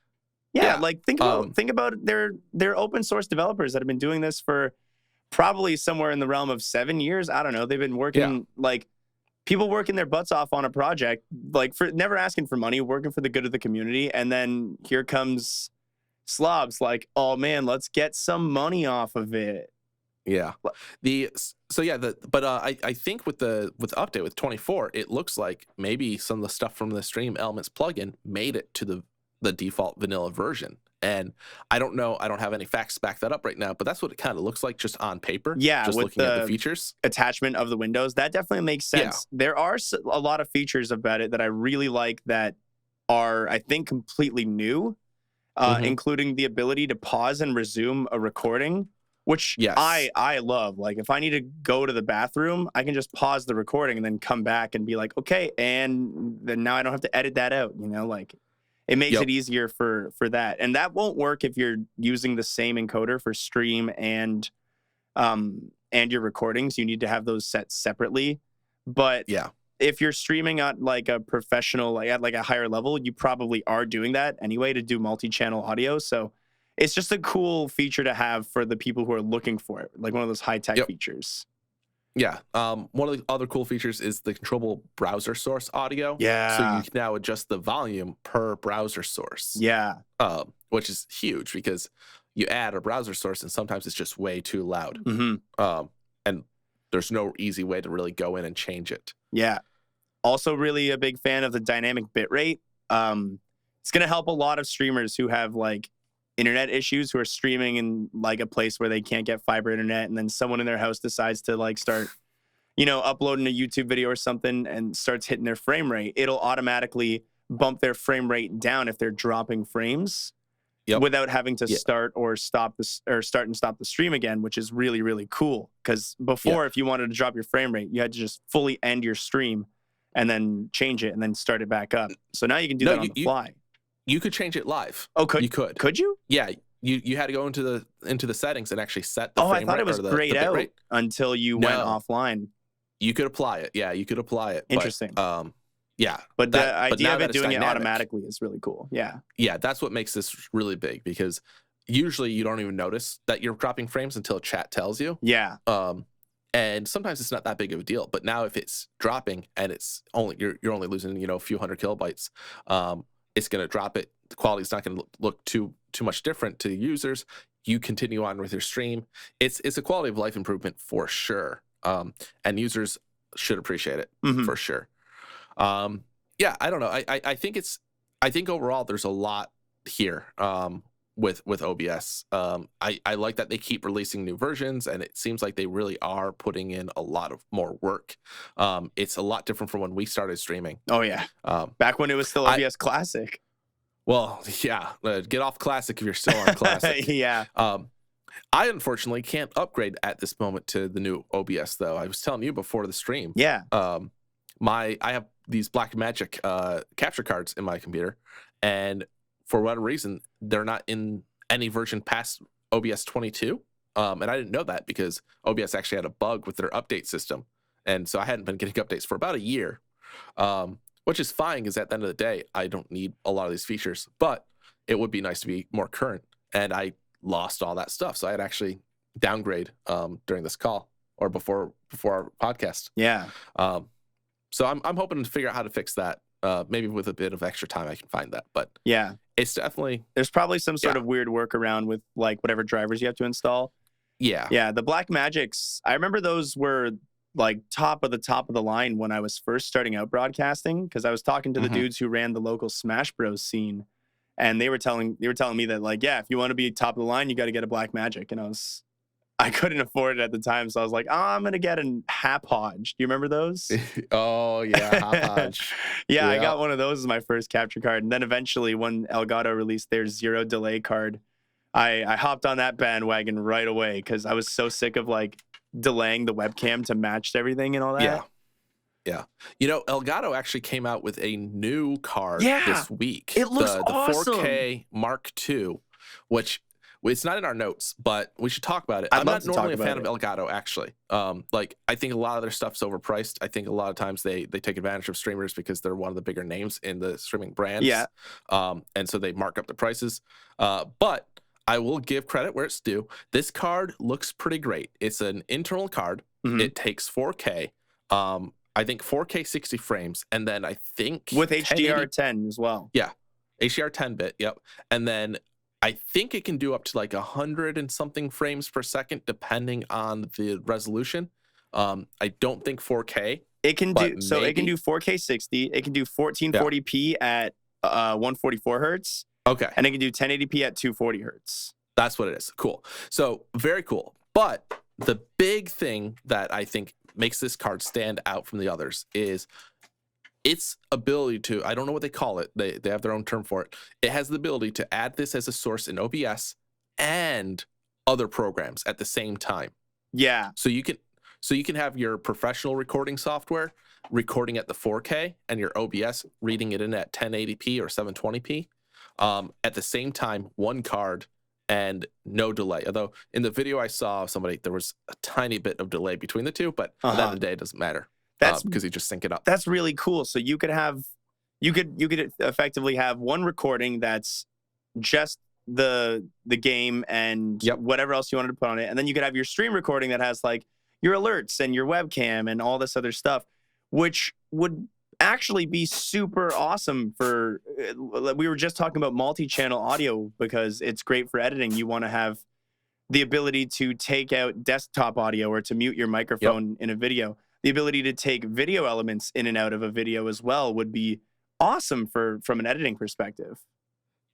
S2: Yeah, like think about their open source developers that have been doing this for probably somewhere in the realm of 7 years. I don't know. They've been working like people working their butts off on a project, like for never asking for money, working for the good of the community, and then here comes slobs like, oh man, let's get some money off of it.
S3: Yeah. I think with the update with 24, it looks like maybe some of the stuff from the Stream Elements plugin made it to the default vanilla version. And I don't know, I don't have any facts to back that up right now, but that's what it kind of looks like just on paper.
S2: Yeah,
S3: just
S2: with
S3: looking at the features.
S2: Attachment of the windows, that definitely makes sense. Yeah. There are a lot of features about it that I really like that are, I think, completely new, including the ability to pause and resume a recording, which I love. Like if I need to go to the bathroom, I can just pause the recording and then come back and be like, okay, and then now I don't have to edit that out, like it makes it easier for that. And that won't work if you're using the same encoder for stream and your recordings. You need to have those set separately. But if you're streaming at like a professional, like at like a higher level, you probably are doing that anyway to do multi-channel audio. So it's just a cool feature to have for the people who are looking for it, like one of those high-tech features.
S3: Yeah. One of the other cool features is the controllable browser source audio.
S2: Yeah.
S3: So you can now adjust the volume per browser source.
S2: Yeah.
S3: Which is huge because you add a browser source and sometimes it's just way too loud. And there's no easy way to really go in and change it.
S2: Yeah. Also really a big fan of the dynamic bitrate. It's going to help a lot of streamers who have like internet issues who are streaming in like a place where they can't get fiber internet, and then someone in their house decides to like start, uploading a YouTube video or something and starts hitting their frame rate, it'll automatically bump their frame rate down if they're dropping frames. Yep. Without having to start and stop the stream again, which is really, really cool. Because before, if you wanted to drop your frame rate, you had to just fully end your stream and then change it and then start it back up. So now you can do that on the fly.
S3: You could change it live.
S2: Oh,
S3: you could?
S2: Could you?
S3: Yeah, you had to go into the settings and actually set the frame rate.
S2: I thought it was grayed out until you went offline.
S3: You could apply it. Yeah, you could apply it.
S2: Interesting.
S3: Yeah,
S2: but the idea of it doing it automatically is really cool.
S3: Yeah, that's what makes this really big, because usually you don't even notice that you're dropping frames until chat tells you.
S2: Yeah.
S3: And sometimes it's not that big of a deal. But now if it's dropping and it's only you're only losing a few hundred kilobytes, it's going to drop it. The quality's not going to look too much different to users. You continue on with your stream. It's a quality of life improvement for sure. And users should appreciate it for sure. Yeah, I don't know. I think overall there's a lot here with OBS. I like that they keep releasing new versions, and it seems like they really are putting in a lot of more work. It's a lot different from when we started streaming.
S2: Oh yeah, back when it was still OBS Classic.
S3: Well, yeah, get off Classic if you're still on Classic.
S2: Yeah.
S3: I unfortunately can't upgrade at this moment to the new OBS though. I was telling you before the stream.
S2: Yeah.
S3: I have these Blackmagic capture cards in my computer, and for whatever reason, they're not in any version past OBS 22. And I didn't know that because OBS actually had a bug with their update system. And so I hadn't been getting updates for about a year, which is fine because at the end of the day, I don't need a lot of these features, but it would be nice to be more current. And I lost all that stuff. So I had actually downgrade during this call or before our podcast.
S2: Yeah.
S3: So I'm hoping to figure out how to fix that. Maybe with a bit of extra time, I can find that. But
S2: yeah,
S3: it's definitely
S2: there's probably some sort of weird workaround with like whatever drivers you have to install.
S3: Yeah,
S2: yeah. The Blackmagics, I remember those were like top of the line when I was first starting out broadcasting, because I was talking to the dudes who ran the local Smash Bros scene, and they were telling me that like, yeah, if you want to be top of the line, you got to get a Blackmagic, and I couldn't afford it at the time, so I was like, oh, I'm gonna get an Hapodge. Do you remember those?
S3: Oh yeah, Hapodge.
S2: Yeah, I got one of those as my first capture card, and then eventually when Elgato released their zero delay card, I hopped on that bandwagon right away because I was so sick of like delaying the webcam to match everything and all that.
S3: Yeah. Elgato actually came out with a new card this week.
S2: It looks awesome.
S3: The 4K Mark II, which it's not in our notes, but we should talk about it.
S2: I'm
S3: not normally a fan of Elgato, actually. I think a lot of their stuff's overpriced. I think a lot of times they take advantage of streamers because they're one of the bigger names in the streaming brands.
S2: Yeah.
S3: And so they mark up the prices. But I will give credit where it's due. This card looks pretty great. It's an internal card. It takes 4K. I think 4K 60 frames, and then I think
S2: with HDR10 as well.
S3: Yeah, HDR 10-bit. Yep, and then I think it can do up to like 100 and something frames per second, depending on the resolution. I don't think 4K.
S2: It can do It can do 4K 60. It can do 1440p at 144 hertz.
S3: Okay,
S2: and it can do 1080p at 240 hertz.
S3: That's what it is. Cool. So very cool. But the big thing that I think makes this card stand out from the others is its ability to, I don't know what they call it. They have their own term for it. It has the ability to add this as a source in OBS and other programs at the same time.
S2: Yeah.
S3: So you can have your professional recording software recording at the 4K and your OBS reading it in at 1080p or 720p. At the same time, one card and no delay. Although in the video I saw somebody, there was a tiny bit of delay between the two, but at the end of the day, it doesn't matter. That's because you just sync it up.
S2: That's really cool. So you could effectively have one recording that's just the game and whatever else you wanted to put on it, and then you could have your stream recording that has like your alerts and your webcam and all this other stuff, which would actually be super awesome for, we were just talking about multi-channel audio because it's great for editing. You want to have the ability to take out desktop audio or to mute your microphone in a video. The ability to take video elements in and out of a video as well would be awesome from an editing perspective.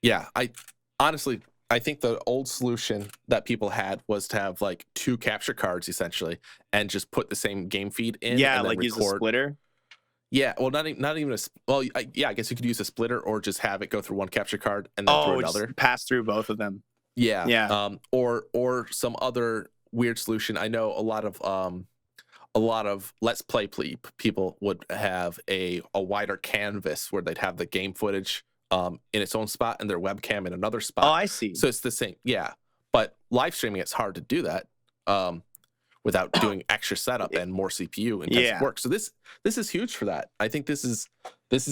S3: Yeah, I honestly, I think the old solution that people had was to have like 2 capture cards essentially, and just put the same game feed in.
S2: Yeah,
S3: and then
S2: like use a splitter.
S3: Yeah, well, not even I guess you could use a splitter or just have it go through one capture card and then through another.
S2: Just pass through both of them.
S3: Yeah. Or some other weird solution. I know a lot of Let's Play people would have a wider canvas where they'd have the game footage in its own spot and their webcam in another spot.
S2: Oh, I see.
S3: So it's the same. Yeah. But live streaming, it's hard to do that without doing extra setup and more CPU intensive work. So this is huge for that. I think this is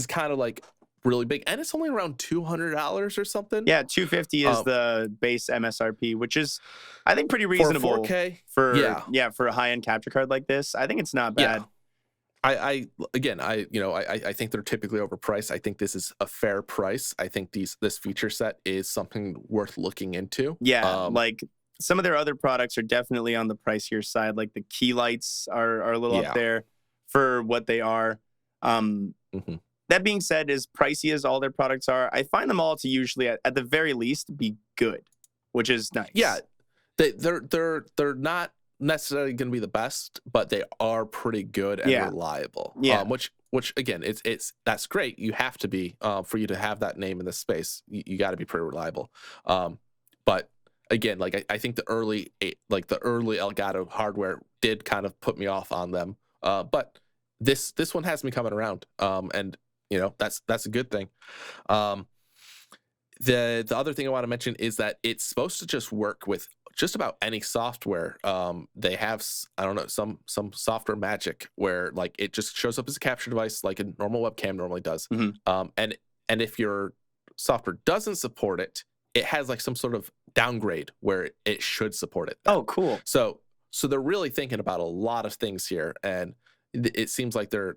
S3: kind of like really big, and it's only around $200 or something.
S2: Yeah, $250 is the base MSRP, which is, I think, pretty reasonable
S3: for 4K.
S2: For a high-end capture card like this. I think it's not bad.
S3: I think they're typically overpriced. I think this is a fair price. I think this feature set is something worth looking into.
S2: Yeah, like some of their other products are definitely on the pricier side. Like the key lights are a little up there for what they are. That being said, as pricey as all their products are, I find them all to usually, at the very least, be good, which is nice.
S3: Yeah, they're not necessarily going to be the best, but they are pretty good and reliable.
S2: Yeah.
S3: Which again, that's great. You have to be for you to have that name in this space. You got to be pretty reliable. But again, like I think the early Elgato hardware did kind of put me off on them. But this one has me coming around. And that's a good thing. The other thing I want to mention is that it's supposed to just work with just about any software. They have, I don't know, some software magic where like it just shows up as a capture device like a normal webcam normally does. And if your software doesn't support it, it has like some sort of downgrade where it should support it.
S2: Oh, cool.
S3: So they're really thinking about a lot of things here, and it seems like they're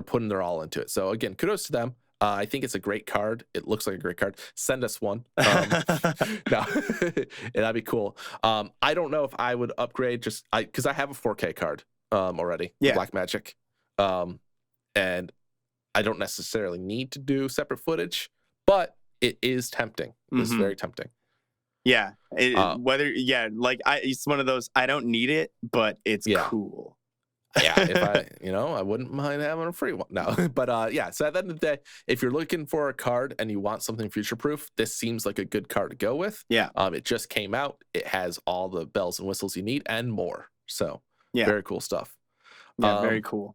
S3: putting their all into it. So again, kudos to them. I think it's a great card. It looks like a great card. Send us one. No, that'd be cool. I don't know if I would upgrade because I have a 4K card already.
S2: Yeah.
S3: Blackmagic. And I don't necessarily need to do separate footage, but it is tempting. It's very tempting.
S2: Yeah. It's one of those, I don't need it, but it's cool.
S3: Yeah, if I wouldn't mind having a free one. No, but so at the end of the day, if you're looking for a card and you want something future-proof, this seems like a good card to go with. Yeah. It just came out. It has all the bells and whistles you need and more. So very cool stuff.
S2: Yeah, very cool.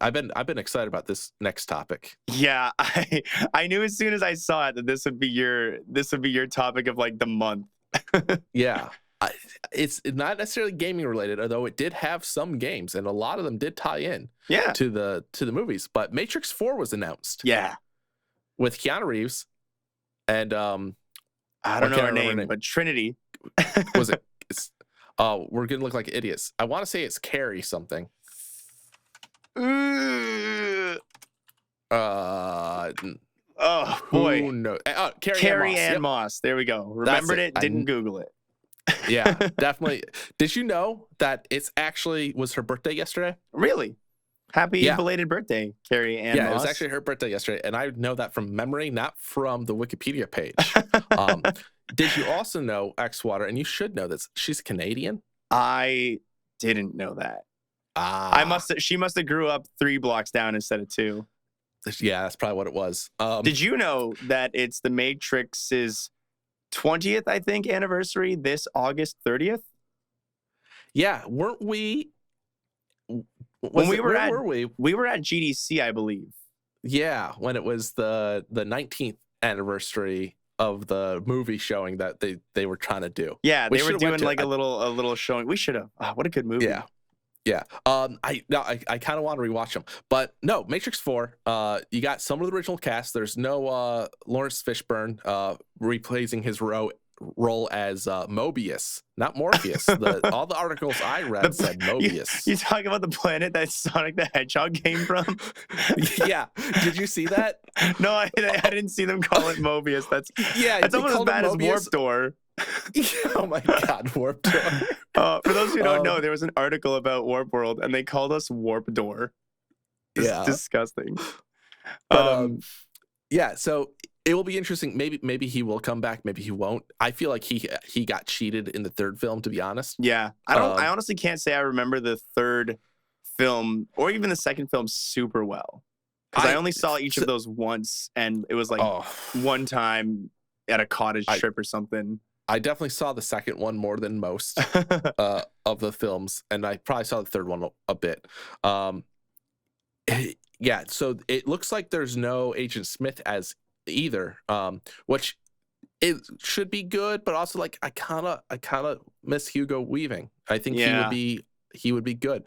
S3: I've been excited about this next topic.
S2: Yeah, I knew as soon as I saw it that this would be your topic of like the month.
S3: Yeah. It's not necessarily gaming related, although it did have some games, and a lot of them did tie in to the movies. But Matrix 4 was announced. Yeah, with Keanu Reeves and
S2: I don't know her name, but Trinity.
S3: Was it? We're gonna look like idiots. I want to say it's Carrie something.
S2: Oh boy!
S3: No,
S2: Carrie Ann Moss. There we go. Remembered it. Didn't Google it.
S3: Yeah, definitely. Did you know that it's actually was her birthday yesterday?
S2: Really? Happy belated birthday, Carrie Ann Moss.
S3: Yeah, it was actually her birthday yesterday, and I know that from memory, not from the Wikipedia page. Did you also know xwater? And you should know this. She's Canadian.
S2: I didn't know that. She must have grew up 3 blocks down instead of 2.
S3: Yeah, that's probably what it was.
S2: Did you know that it's the Matrix's 20th, I think, anniversary this August 30th?
S3: Yeah, weren't we?
S2: We were at GDC, I believe.
S3: Yeah, when it was the 19th anniversary of the movie showing that they were trying to do.
S2: Yeah, they were doing like a little showing. We should have. What a good movie.
S3: Yeah. Yeah. I kind of want to rewatch them. But no, Matrix 4, you got some of the original cast. There's no Lawrence Fishburne reprising his role as Mobius, not Morpheus. All the articles I read said Mobius.
S2: You talking about the planet that Sonic the Hedgehog came from?
S3: Yeah. Did you see that?
S2: No, I didn't see them call it Mobius. That's almost as bad as Warp Door.
S3: Oh my God, Warp Door.
S2: For those who don't know, there was an article about Warp World, and they called us Warp Door. It's disgusting.
S3: But, yeah, so it will be interesting. Maybe he will come back. Maybe he won't. I feel like he got cheated in the third film, to be honest.
S2: Yeah, I honestly can't say I remember the third film or even the second film super well, because I only saw each of those once, and it was like one time at a cottage trip or something.
S3: I definitely saw the second one more than most of the films, and I probably saw the third one a bit. Yeah, so it looks like there's no Agent Smith as either, which it should be good, but also like I kind of miss Hugo Weaving. I think he would be good.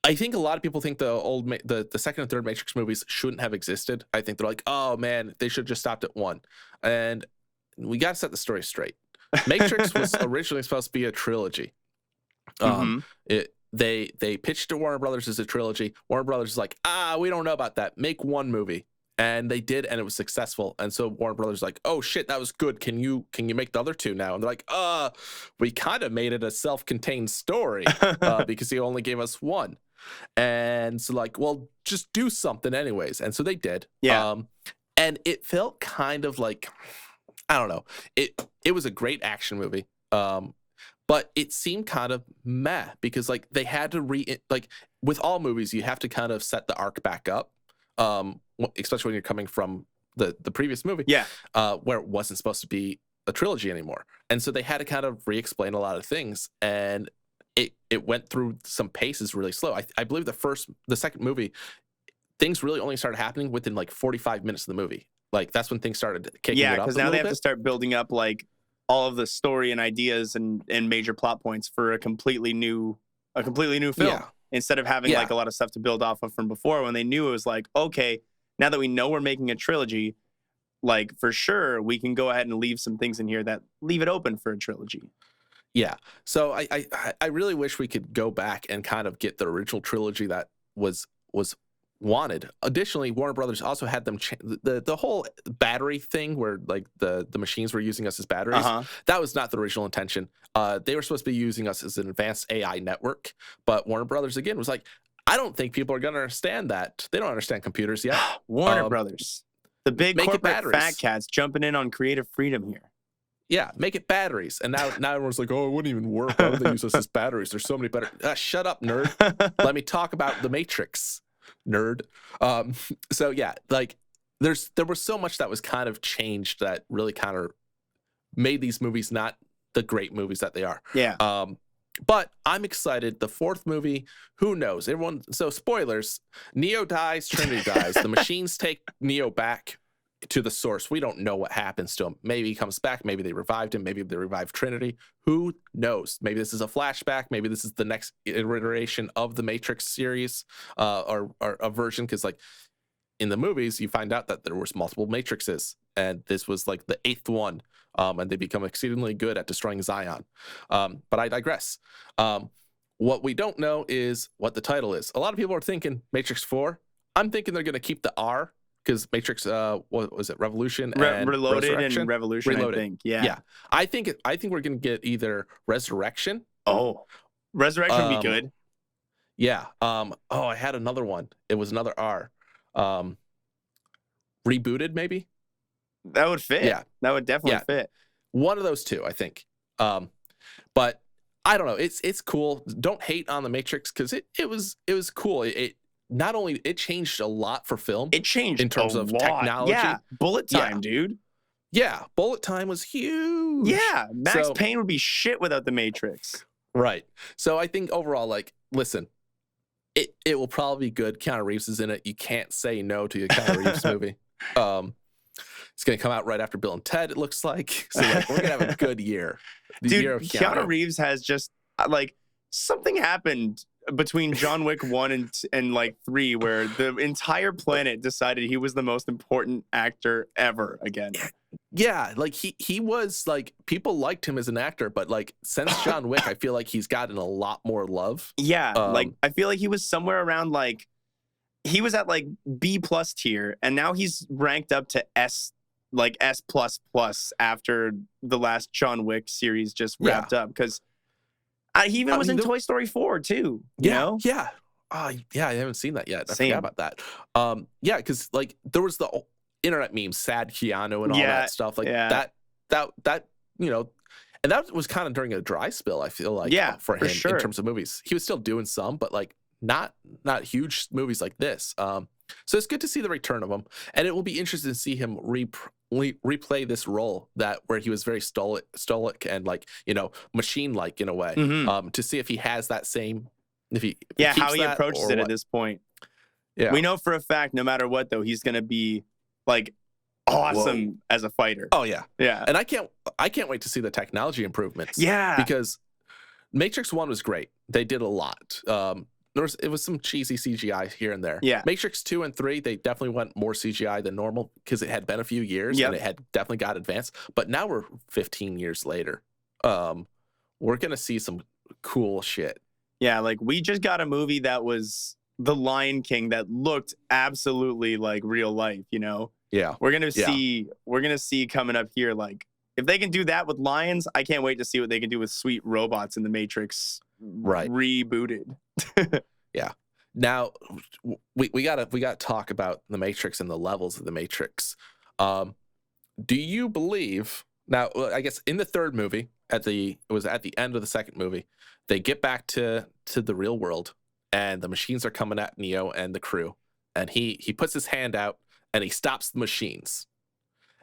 S3: I think a lot of people think the second and third Matrix movies shouldn't have existed. I think they're like, oh man, they should have just stopped at one. And we got to set the story straight. Matrix was originally supposed to be a trilogy. They pitched to Warner Brothers as a trilogy. Warner Brothers is like, we don't know about that. Make one movie. And they did, and it was successful. And so Warner Brothers is like, oh shit, that was good. Can you make the other two now? And they're like, we kind of made it a self-contained story because he only gave us one. And so like, well, just do something anyways. And so they did.
S2: Yeah.
S3: And it felt kind of like, I don't know. It was a great action movie. But it seemed kind of meh because like they had to like with all movies, you have to kind of set the arc back up. Especially when you're coming from the previous movie. Yeah. Where it wasn't supposed to be a trilogy anymore. And so they had to kind of re-explain a lot of things. And it went through some paces really slow. I believe the second movie, things really only started happening within like 45 minutes of the movie. Like that's when things started kicking it up.
S2: Yeah, because now they have to start building up like all of the story and ideas and major plot points for a completely new film. Yeah. Instead of having like a lot of stuff to build off of from before, when they knew it was like, okay, now that we know we're making a trilogy, like for sure we can go ahead and leave some things in here that leave it open for a trilogy. Yeah. So I really wish we could go back and kind of get the original trilogy that was wanted. Additionally, Warner Brothers also had them the whole battery thing where like the machines were using us as batteries. That was not the original intention. They were supposed to be using us as an advanced AI network, but Warner Brothers again was like, I don't think people are going to understand that. They don't understand computers yet. Warner Brothers, the big corporate fat cats jumping in on creative freedom here.
S3: Yeah, make it batteries. And now everyone's like, oh, it wouldn't even work. Why would they use us as batteries? There's so many better. Shut up, nerd. Let me talk about the Matrix, nerd. So yeah, like there was so much that was kind of changed that really kind of made these movies not the great movies that they are. Yeah. But I'm excited. The fourth movie, who knows? So spoilers, Neo dies, Trinity dies. The machines take Neo back to the source. We don't know what happens to him. Maybe he comes back. Maybe they revived him. Maybe they revived Trinity. Who knows? Maybe this is a flashback. Maybe this is the next iteration of the Matrix series or a version. Because like in the movies, you find out that there was multiple Matrixes. And this was like the 8th one. And they become exceedingly good at destroying Zion. But I digress. What we don't know is what the title is. A lot of people are thinking Matrix 4. I'm thinking they're going to keep the R because Matrix, what was it? Revolution and
S2: Reloaded and Revolution,
S3: Reloaded.
S2: I think. Yeah.
S3: I think we're going to get either Resurrection.
S2: Oh, Resurrection would be good.
S3: Yeah. I had another one. It was another R. Rebooted, maybe.
S2: That would fit. Yeah, that would definitely fit.
S3: One of those two, I think. But I don't know. It's cool. Don't hate on the Matrix because it was cool. It not only it changed a lot for film.
S2: It changed
S3: in terms of technology.
S2: Yeah, bullet time, dude.
S3: Yeah, bullet time was huge.
S2: Yeah, Max Payne would be shit without the Matrix.
S3: Right. So I think overall, like, listen, it will probably be good. Keanu Reeves is in it. You can't say no to a Keanu Reeves movie. It's going to come out right after Bill and Ted, it looks like. So like, we're going to have a good year.
S2: Dude, year of Keanu Reeves has just, like, something happened between John Wick 1 and like 3 where the entire planet decided he was the most important actor ever again.
S3: Yeah, like he was like, people liked him as an actor, but like since John Wick, I feel like he's gotten a lot more love. Yeah,
S2: like I feel like he was somewhere around like, he was at like B+ tier and now he's ranked up to S, like S++ after the last John Wick series just wrapped up because he even was in Toy Story 4 too. You know?
S3: Yeah. I haven't seen that yet. I forgot about that. Yeah, because like there was internet memes, sad Keanu and all that stuff like that you know, and that was kind of during a dry spell, I feel like, for him in terms of movies. He was still doing some, but like not huge movies like this. So it's good to see the return of him, and it will be interesting to see him replay this role where he was very stoic and like, you know, machine-like in a way. To see if he has that same, if he
S2: how he approaches it at this point. Yeah, we know for a fact, no matter what, though, he's gonna be like awesome as a fighter.
S3: Oh yeah, and I can't wait to see the technology improvements.
S2: Yeah,
S3: because Matrix 1 was great. They did a lot. It was some cheesy CGI here and there.
S2: Yeah.
S3: Matrix 2 and 3, they definitely went more CGI than normal because it had been a few years and it had definitely got advanced. But now we're 15 years later. We're gonna see some cool shit.
S2: Yeah, like we just got a movie that was The Lion King that looked absolutely like real life, you know?
S3: Yeah.
S2: We're gonna see coming up here, like if they can do that with lions, I can't wait to see what they can do with sweet robots in the Matrix rebooted.
S3: Yeah. Now we gotta talk about the Matrix and the levels of the Matrix. Do you believe now? I guess in the third movie, at the end of the second movie, they get back to the real world, and the machines are coming at Neo and the crew, and he puts his hand out and he stops the machines,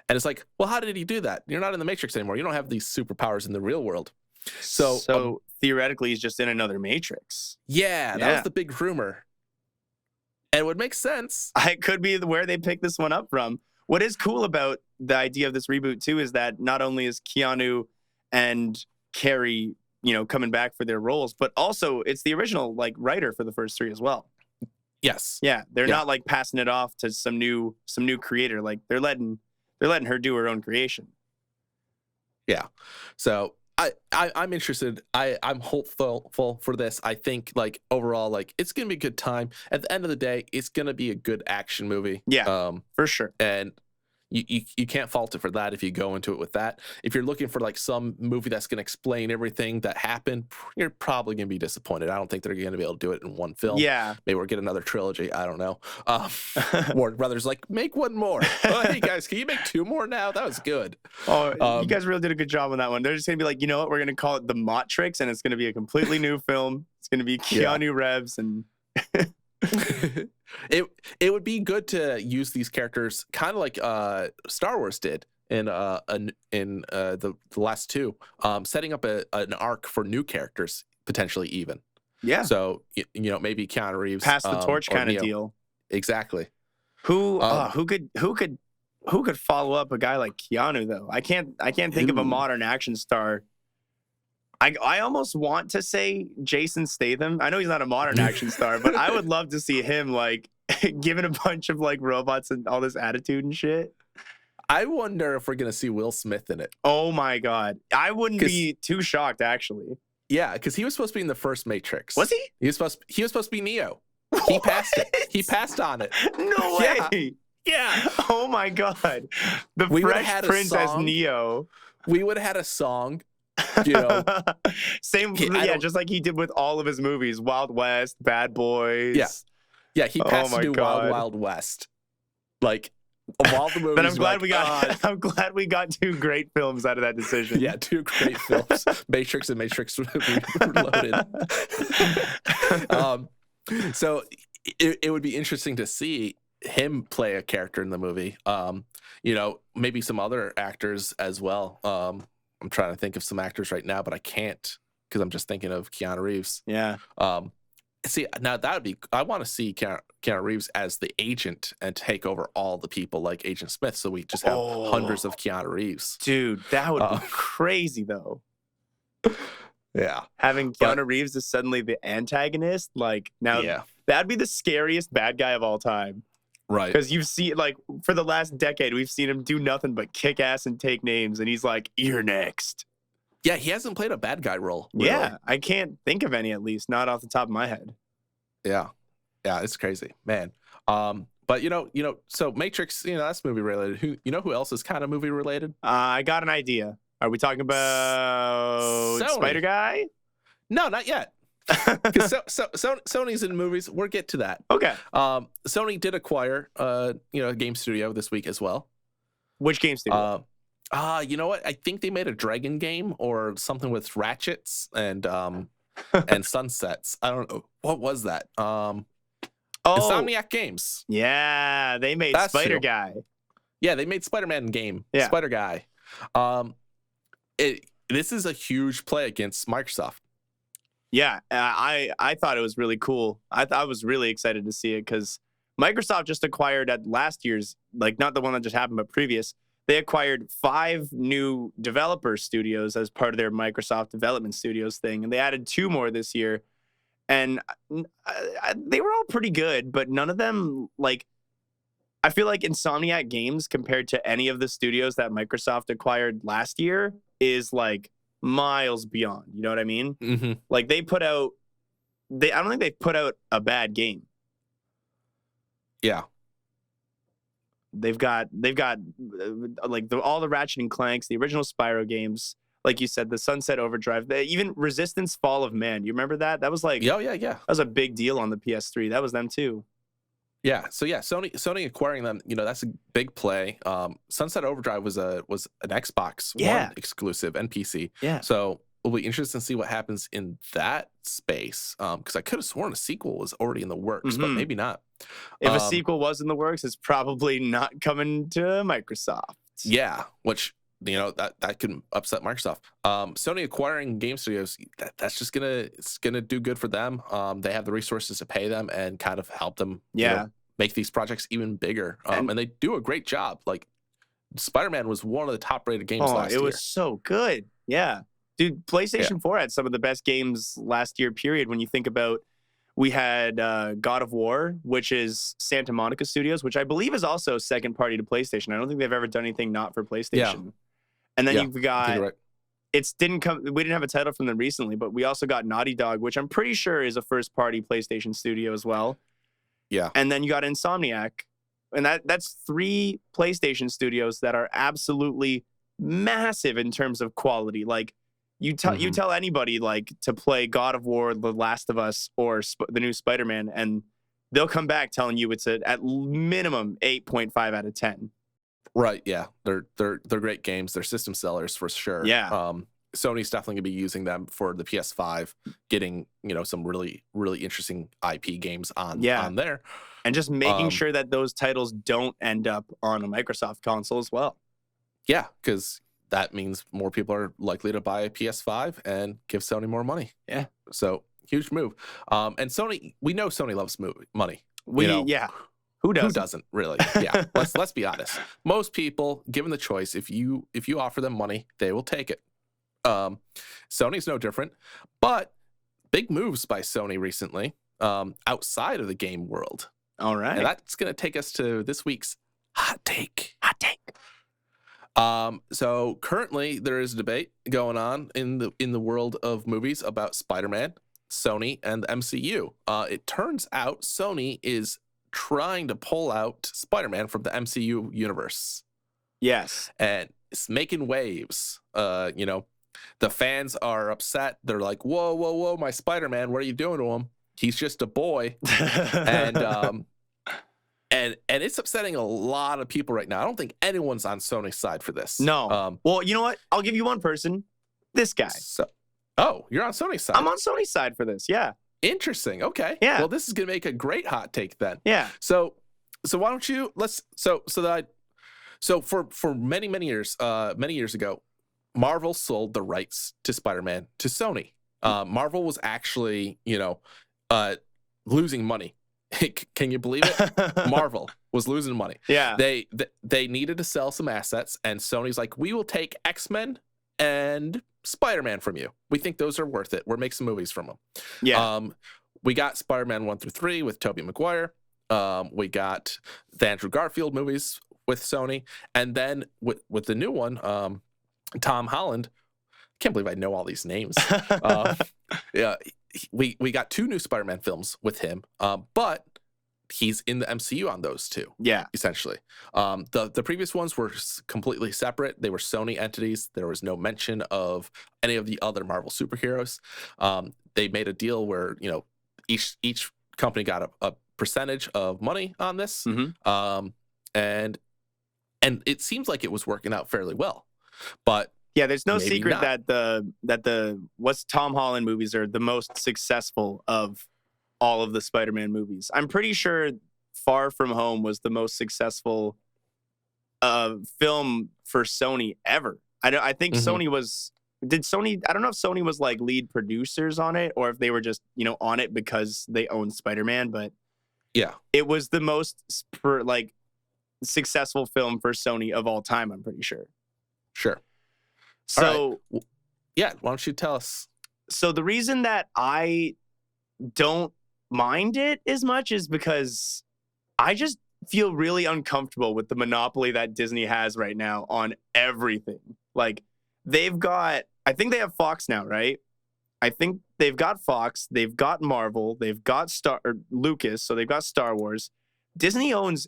S3: and it's like, well, how did he do that? You're not in the Matrix anymore. You don't have these superpowers in the real world. So
S2: theoretically, he's just in another Matrix.
S3: Yeah, that was the big rumor. And it would make sense.
S2: It could be where they picked this one up from. What is cool about the idea of this reboot, too, is that not only is Keanu and Carrie, you know, coming back for their roles, but also it's the original, like, writer for the first three as well.
S3: Yes.
S2: Yeah, they're not, like, passing it off to some new creator. Like, they're letting her do her own creation.
S3: Yeah. So I'm interested. I'm hopeful for this. I think like overall, like it's gonna be a good time. At the end of the day, it's gonna be a good action movie.
S2: Yeah, for sure.
S3: And you can't fault it for that if you go into it with that. If you're looking for like some movie that's gonna explain everything that happened, you're probably gonna be disappointed. I don't think they're gonna be able to do it in one film.
S2: Yeah,
S3: maybe we'll get another trilogy. I don't know. Warner Brothers like, make one more. Oh, hey guys, can you make two more now? That was good.
S2: Oh, you guys really did a good job on that one. They're just gonna be like, you know what? We're gonna call it The Matrix, and it's gonna be a completely new film. It's gonna be Keanu Reeves and.
S3: It would be good to use these characters kind of like Star Wars did in the last two, setting up an arc for new characters potentially even.
S2: Yeah.
S3: So you know, maybe Keanu Reeves
S2: pass the torch kind of deal.
S3: Exactly.
S2: Who could follow up a guy like Keanu though? I can't think of a modern action star. I almost want to say Jason Statham. I know he's not a modern action star, but I would love to see him like given a bunch of like robots and all this attitude and shit.
S3: I wonder if we're gonna see Will Smith in it.
S2: Oh my god, I wouldn't be too shocked actually.
S3: Yeah, because he was supposed to be in the first Matrix.
S2: Was he?
S3: He was supposed to be Neo. He passed it. He passed on it.
S2: No way.
S3: Yeah.
S2: Oh my god. The Fresh Prince as Neo.
S3: We would have had a song. You know,
S2: just like he did with all of his movies, Wild West, Bad Boys.
S3: Yeah, he passed to do Wild West. Like of all the movies.
S2: Then I'm glad we got two great films out of that decision.
S3: Yeah, two great films, Matrix and Matrix Reloaded. So it would be interesting to see him play a character in the movie. You know, maybe some other actors as well. I'm trying to think of some actors right now, but I can't because I'm just thinking of Keanu Reeves.
S2: Yeah.
S3: See, now that would be, I want to see Keanu Reeves as the agent and take over all the people like Agent Smith. So we just have hundreds of Keanu Reeves.
S2: Dude, that would be crazy though.
S3: Yeah.
S2: Having Keanu Reeves as suddenly the antagonist, like now that'd be the scariest bad guy of all time.
S3: Right.
S2: Because you've seen, like, for the last decade, we've seen him do nothing but kick ass and take names, and he's like, you're next.
S3: Yeah, he hasn't played a bad guy role. Really.
S2: Yeah, I can't think of any, at least, not off the top of my head.
S3: Yeah. Yeah, it's crazy, man. But you know, so Matrix, you know, that's movie related. Who else is kind of movie related?
S2: I got an idea. Are we talking about Spider Guy?
S3: No, not yet. Because Sony's in movies. We'll get to that.
S2: Okay.
S3: Sony did acquire a game studio this week as well.
S2: Which game studio?
S3: You know what? I think they made a dragon game or something with ratchets and sunsets. I don't know. What was that? Insomniac Games.
S2: Yeah, they made Spider Guy.
S3: Yeah, they made Spider-Man game.
S2: Yeah.
S3: Spider Guy. This is a huge play against Microsoft.
S2: Yeah, I thought it was really cool. I was really excited to see it because Microsoft just acquired at last year's, like not the one that just happened, but previous. They acquired 5 new developer studios as part of their Microsoft Development Studios thing, and they added 2 more this year. And they were all pretty good, but none of them, like, I feel like Insomniac Games compared to any of the studios that Microsoft acquired last year is like miles beyond. You know what I mean?
S3: Mm-hmm.
S2: Like I don't think they've put out a bad game.
S3: Yeah.
S2: They've got like all the Ratchet and Clanks, the original Spyro games, like you said, the Sunset Overdrive, even Resistance Fall of Man. You remember that? That was like
S3: yeah.
S2: That was a big deal on the PS3. That was them too.
S3: Yeah. So yeah, Sony acquiring them, that's a big play. Sunset Overdrive was an Xbox One exclusive and PC.
S2: Yeah.
S3: So it'll be interesting to see what happens in that space. Because I could have sworn a sequel was already in the works, but maybe not.
S2: If a sequel was in the works, it's probably not coming to Microsoft.
S3: Yeah, which that could upset Microsoft. Sony acquiring game studios, that's just gonna do good for them. They have the resources to pay them and kind of help them make these projects even bigger. And they do a great job. Like Spider-Man was one of the top rated games last year.
S2: It was so good. Yeah. Dude, PlayStation 4 had some of the best games last year, period. When you think about, we had God of War, which is Santa Monica Studios, which I believe is also second party to PlayStation. I don't think they've ever done anything not for PlayStation. Yeah. And then you've got, we didn't have a title from them recently, but we also got Naughty Dog, which I'm pretty sure is a first party PlayStation studio as well.
S3: Yeah.
S2: And then you got Insomniac. And that's 3 PlayStation studios that are absolutely massive in terms of quality. Like, you tell anybody like to play God of War, The Last of Us, or the new Spider-Man, and they'll come back telling you it's at minimum 8.5 out of 10.
S3: Right. Yeah. They're great games. They're system sellers for sure.
S2: Yeah.
S3: Sony's definitely gonna be using them for the PS5, getting some really, really interesting IP games on there,
S2: and just making sure that those titles don't end up on a Microsoft console as well.
S3: Yeah, because that means more people are likely to buy a PS5 and give Sony more money.
S2: Yeah.
S3: So huge move. And Sony, we know Sony loves money.
S2: Who doesn't?
S3: Who doesn't really? Yeah. let's be honest. Most people, given the choice, if you offer them money, they will take it. Sony's no different. But big moves by Sony recently, outside of the game world.
S2: All right.
S3: And that's gonna take us to this week's hot take. So currently there is a debate going on in the world of movies about Spider-Man, Sony, and the MCU. It turns out Sony is trying to pull out Spider-Man from the MCU universe.
S2: Yes.
S3: And it's making waves. The fans are upset. They're like, whoa, my Spider-Man, what are you doing to him? He's just a boy. And it's upsetting a lot of people right now. I don't think anyone's on Sony's side for this.
S2: No. Well, you know what? I'll give you one person. This guy.
S3: You're on Sony's side.
S2: I'm on Sony's side for this. Yeah.
S3: Interesting. Okay.
S2: Yeah.
S3: Well, this is gonna make a great hot take then.
S2: Yeah.
S3: So why don't you for many years ago, Marvel sold the rights to Spider-Man to Sony. Marvel was actually losing money. Can you believe it? Marvel was losing money.
S2: Yeah.
S3: They needed to sell some assets, and Sony's like, we will take X-Men and Spider-Man from you. We think those are worth it. We'll make some movies from them.
S2: Yeah.
S3: We got Spider-Man 1 through 3 with Tobey Maguire. We got the Andrew Garfield movies with Sony, and then with the new one, Tom Holland. Can't believe I know all these names. Yeah. We got 2 new Spider-Man films with him, but he's in the MCU on those two.
S2: Yeah.
S3: Essentially. The previous ones were completely separate. They were Sony entities. There was no mention of any of the other Marvel superheroes. They made a deal where, you know, each company got a percentage of money on this.
S2: Mm-hmm.
S3: And it seems like it was working out fairly well. But
S2: yeah, there's no secret
S3: not.
S2: that the what's Tom Holland movies are the most successful of all of the Spider-Man movies. I'm pretty sure Far From Home was the most successful film for Sony ever. I think Sony was. Did Sony? I don't know if Sony was like lead producers on it or if they were just, you know, on it because they owned Spider-Man. But
S3: yeah,
S2: it was the most successful film for Sony of all time. I'm pretty sure.
S3: Sure.
S2: So
S3: right. Yeah, why don't you tell us?
S2: So the reason that I don't mind it as much is because I just feel really uncomfortable with the monopoly that Disney has right now on everything. Like I think they have Fox now, right? I think they've got Fox, they've got Marvel, they've got Lucas, so they've got Star Wars. Disney owns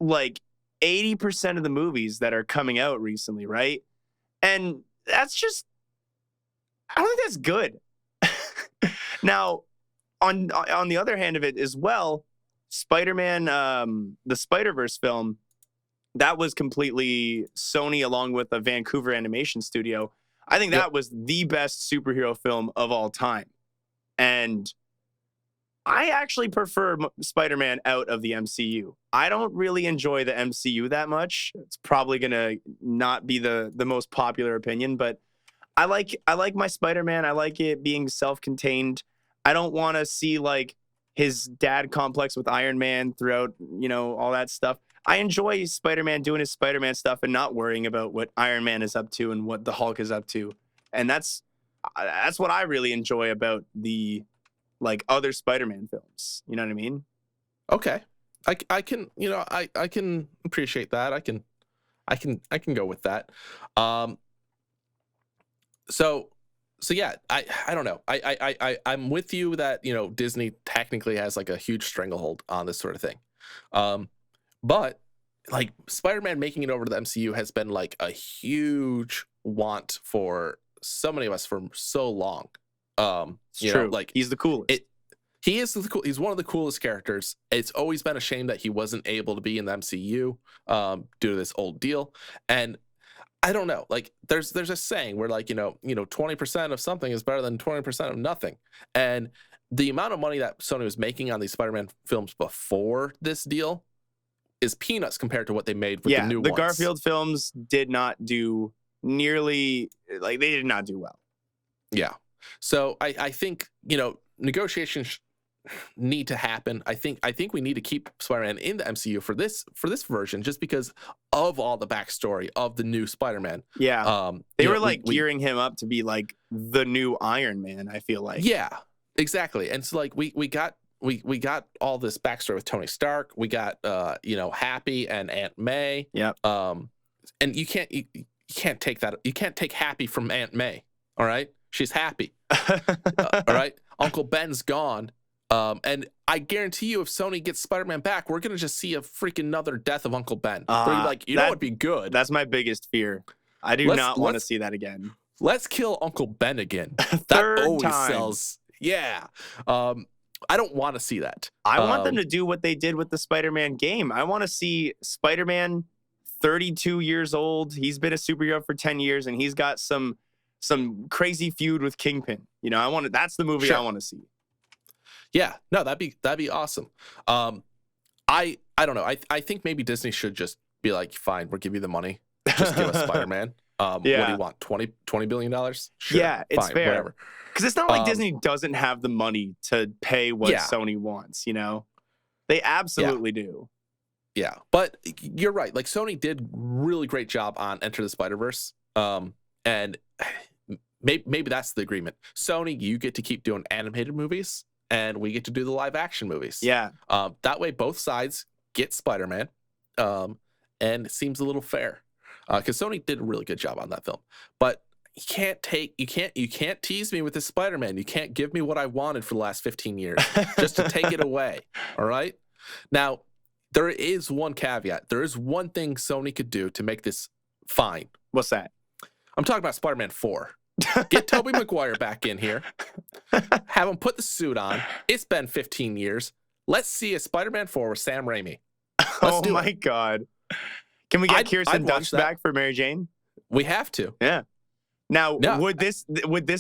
S2: like 80% of the movies that are coming out recently, right? And that's just, I don't think that's good. Now, on the other hand of it as well, Spider-Man, the Spider-Verse film, that was completely Sony along with a Vancouver animation studio. I think that was the best superhero film of all time. And I actually prefer Spider-Man out of the MCU. I don't really enjoy the MCU that much. It's probably going to not be the most popular opinion, but I like my Spider-Man. I like it being self-contained. I don't want to see like his dad complex with Iron Man throughout, you know, all that stuff. I enjoy Spider-Man doing his Spider-Man stuff and not worrying about what Iron Man is up to and what the Hulk is up to. And that's what I really enjoy about the like other Spider-Man films. You know what I mean?
S3: Okay. I can, you know, I can appreciate that. I can go with that. So yeah, I don't know. I'm with you that, you know, Disney technically has like a huge stranglehold on this sort of thing. But like Spider-Man making it over to the MCU has been like a huge want for so many of us for so long.
S2: It's true. Like he's the coolest.
S3: He's one of the coolest characters. It's always been a shame that he wasn't able to be in the MCU due to this old deal. And I don't know, like there's a saying where like, you know, 20% of something is better than 20% of nothing. And the amount of money that Sony was making on these Spider-Man films before this deal is peanuts compared to what they made with the new ones.
S2: The Garfield films did not do nearly, like they did not do well.
S3: Yeah. So I think, you know, negotiations need to happen. I think we need to keep Spider-Man in the MCU for this version just because of all the backstory of the new Spider-Man.
S2: Yeah. They were gearing him up to be like the new Iron Man, I feel like.
S3: Yeah, exactly. And so like we got all this backstory with Tony Stark. We got you know, Happy and Aunt May.
S2: Yeah.
S3: And you can't take that. You can't take Happy from Aunt May. All right. She's happy. All right. Uncle Ben's gone. And I guarantee you, if Sony gets Spider-Man back, we're gonna just see a freaking another death of Uncle Ben. Like, you know, it'd be good.
S2: That's my biggest fear. I do not want to see that again.
S3: Let's kill Uncle Ben again.
S2: Third
S3: that always
S2: time.
S3: sells. Yeah. I don't want to see that.
S2: I want them to do what they did with the Spider-Man game. I want to see Spider-Man 32 years old. He's been a superhero for 10 years, and he's got some crazy feud with Kingpin. You know, that's the movie I want to see.
S3: Yeah, no, that'd be awesome. I don't know. I think maybe Disney should just be like, fine, we'll give you the money. Just give us Spider-Man. What do you want? $20 billion? Sure,
S2: yeah, it's
S3: fine,
S2: fair.
S3: Whatever.
S2: Because it's not like Disney doesn't have the money to pay what Sony wants, you know? They absolutely do.
S3: Yeah, but you're right. Like Sony did really great job on Enter the Spider-Verse. And maybe that's the agreement. Sony, you get to keep doing animated movies, and we get to do the live action movies.
S2: Yeah.
S3: That way, both sides get Spider-Man, and it seems a little fair. Because Sony did a really good job on that film. But you can't tease me with this Spider-Man. You can't give me what I wanted for the last 15 years just to take it away. All right. Now, there is one caveat. There is one thing Sony could do to make this fine.
S2: What's that?
S3: I'm talking about Spider-Man 4. Get Tobey Maguire back in here. Have him put the suit on. It's been 15 years. Let's see a Spider-Man 4 with Sam Raimi.
S2: Oh my God. Can we get Kirsten Dunst back for Mary Jane?
S3: We have to.
S2: Yeah. Now, would this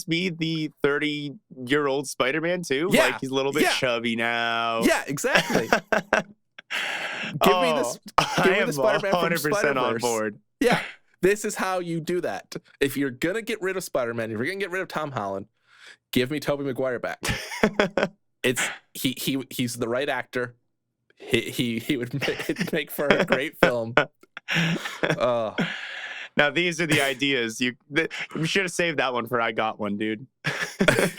S2: be the 30-year-old Spider-Man too?
S3: Yeah.
S2: Like he's a little bit chubby now.
S3: Yeah, exactly. Give me this.
S2: I am 100% on board.
S3: Yeah. This is how you do that. If you're gonna get rid of Spider-Man, if you're gonna get rid of Tom Holland, give me Tobey Maguire back. He's the right actor. He would make for a great film.
S2: Now these are the ideas. You should have saved that one for I Got One, dude.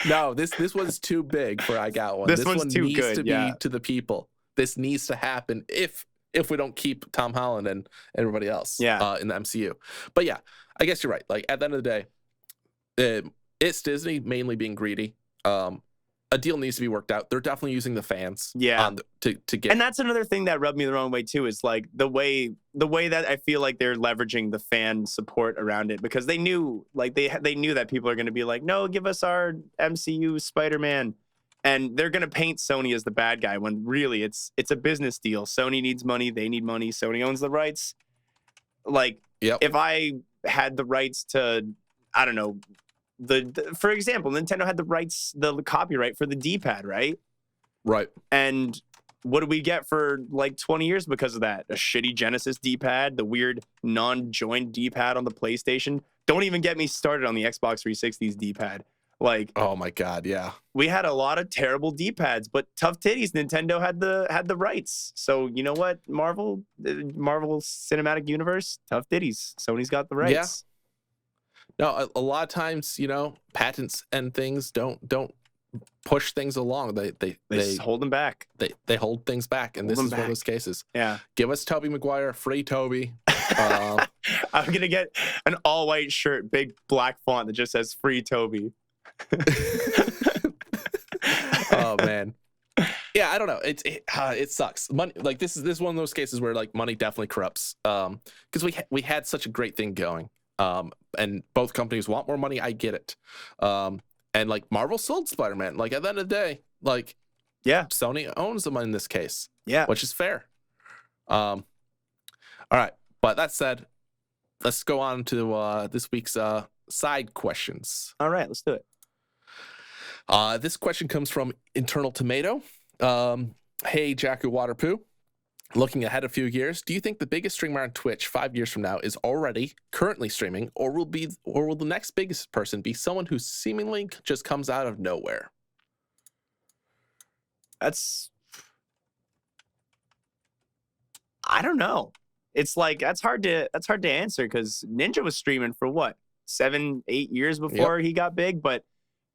S3: No, this one's too big for I Got One.
S2: This one's
S3: one
S2: too
S3: needs
S2: good,
S3: to be to the people. This needs to happen if we don't keep Tom Holland and everybody else in the MCU. But yeah, I guess you're right. Like at the end of the day, it's Disney mainly being greedy. A deal needs to be worked out. They're definitely using the fans to get.
S2: And that's another thing that rubbed me the wrong way too, is like the way that I feel like they're leveraging the fan support around it, because they knew they knew that people are going to be like, no, give us our MCU Spider-Man. And they're going to paint Sony as the bad guy when really it's a business deal. Sony needs money. They need money. Sony owns the rights. Like, if I had the rights to, I don't know, for example, Nintendo had the copyright for the D-pad, right?
S3: Right.
S2: And what did we get for like 20 years because of that? A shitty Genesis D-pad, the weird non-joined D-pad on the PlayStation. Don't even get me started on the Xbox 360's D-pad. Like,
S3: oh my God, yeah.
S2: We had a lot of terrible D-pads, but tough titties. Nintendo had the rights. So you know what, Marvel Cinematic Universe, tough titties. Sony's got the rights.
S3: Yeah. No, a lot of times, patents and things don't push things along. They
S2: hold them back.
S3: They hold things back, and this is one of those cases.
S2: Yeah.
S3: Give us Tobey Maguire, free Tobey.
S2: I'm gonna get an all-white shirt, big black font that just says "Free Tobey."
S3: Oh man, yeah, I don't know. It sucks. Money, like this is one of those cases where like money definitely corrupts. Because we had such a great thing going. And both companies want more money. I get it. And like Marvel sold Spider-Man. Like at the end of the day, like Sony owns them in this case.
S2: Yeah,
S3: which is fair. All right, but that said, let's go on to this week's side questions.
S2: All right, let's do it.
S3: This question comes from Internal Tomato. Hey, Jaku Waterpoo. Looking ahead a few years, do you think the biggest streamer on Twitch 5 years from now is already currently streaming, or will the next biggest person be someone who seemingly just comes out of nowhere?
S2: I don't know. It's like that's hard to answer, because Ninja was streaming for what, 7-8 years before he got big, but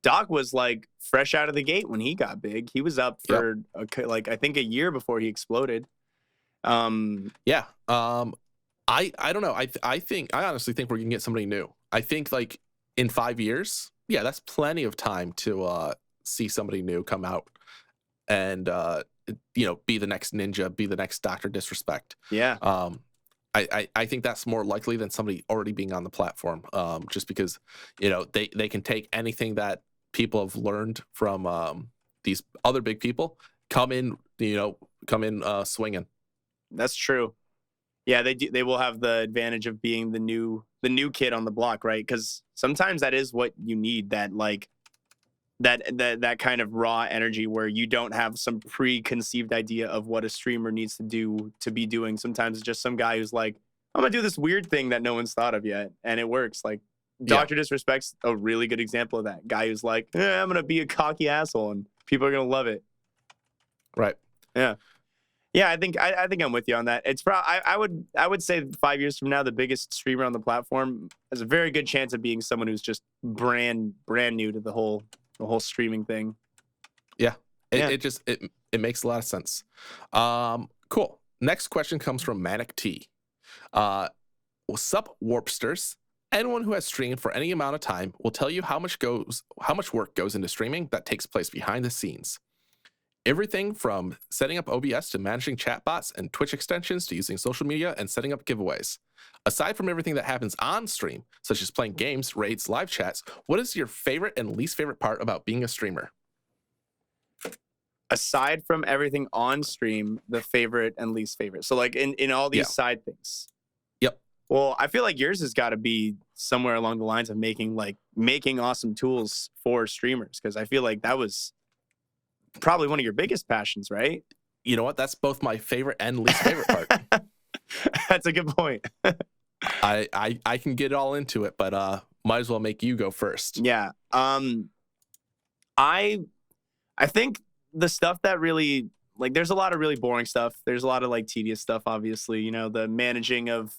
S2: Doc was like fresh out of the gate when he got big. He was up for I think a year before he exploded.
S3: I don't know. I honestly think we're gonna get somebody new. I think like in 5 years, that's plenty of time to see somebody new come out and be the next Ninja, be the next Dr. Disrespect. I think that's more likely than somebody already being on the platform, just because they can take anything that people have learned from these other big people, come in swinging.
S2: That's true. Yeah, they will have the advantage of being the new kid on the block, right? Because sometimes that is what you need, that like that kind of raw energy where you don't have some preconceived idea of what a streamer needs to do to be doing. Sometimes it's just some guy who's like, I'm gonna do this weird thing that no one's thought of yet, and it works. Like Dr. Disrespect's a really good example of that. Guy who's like, I'm gonna be a cocky asshole and people are gonna love it.
S3: Right.
S2: Yeah. Yeah, I think I'm with you on that. It's I would say 5 years from now, the biggest streamer on the platform has a very good chance of being someone who's just brand new to the whole streaming thing.
S3: Yeah. It makes a lot of sense. Cool. Next question comes from Manic T. What's up, Warpsters? Anyone who has streamed for any amount of time will tell you how much work goes into streaming that takes place behind the scenes. Everything from setting up OBS to managing chatbots and Twitch extensions to using social media and setting up giveaways. Aside from everything that happens on stream, such as playing games, raids, live chats, what is your favorite and least favorite part about being a streamer?
S2: Aside from everything on stream, the favorite and least favorite. So like in all these side things.
S3: Yep.
S2: Well, I feel like yours has got to be somewhere along the lines of making awesome tools for streamers, because I feel like that was probably one of your biggest passions, right?
S3: You know what? That's both my favorite and least favorite part.
S2: That's a good point.
S3: I can get all into it, but might as well make you go first.
S2: Yeah. I think the stuff that really, like, there's a lot of really boring stuff. There's a lot of like tedious stuff, obviously, the managing of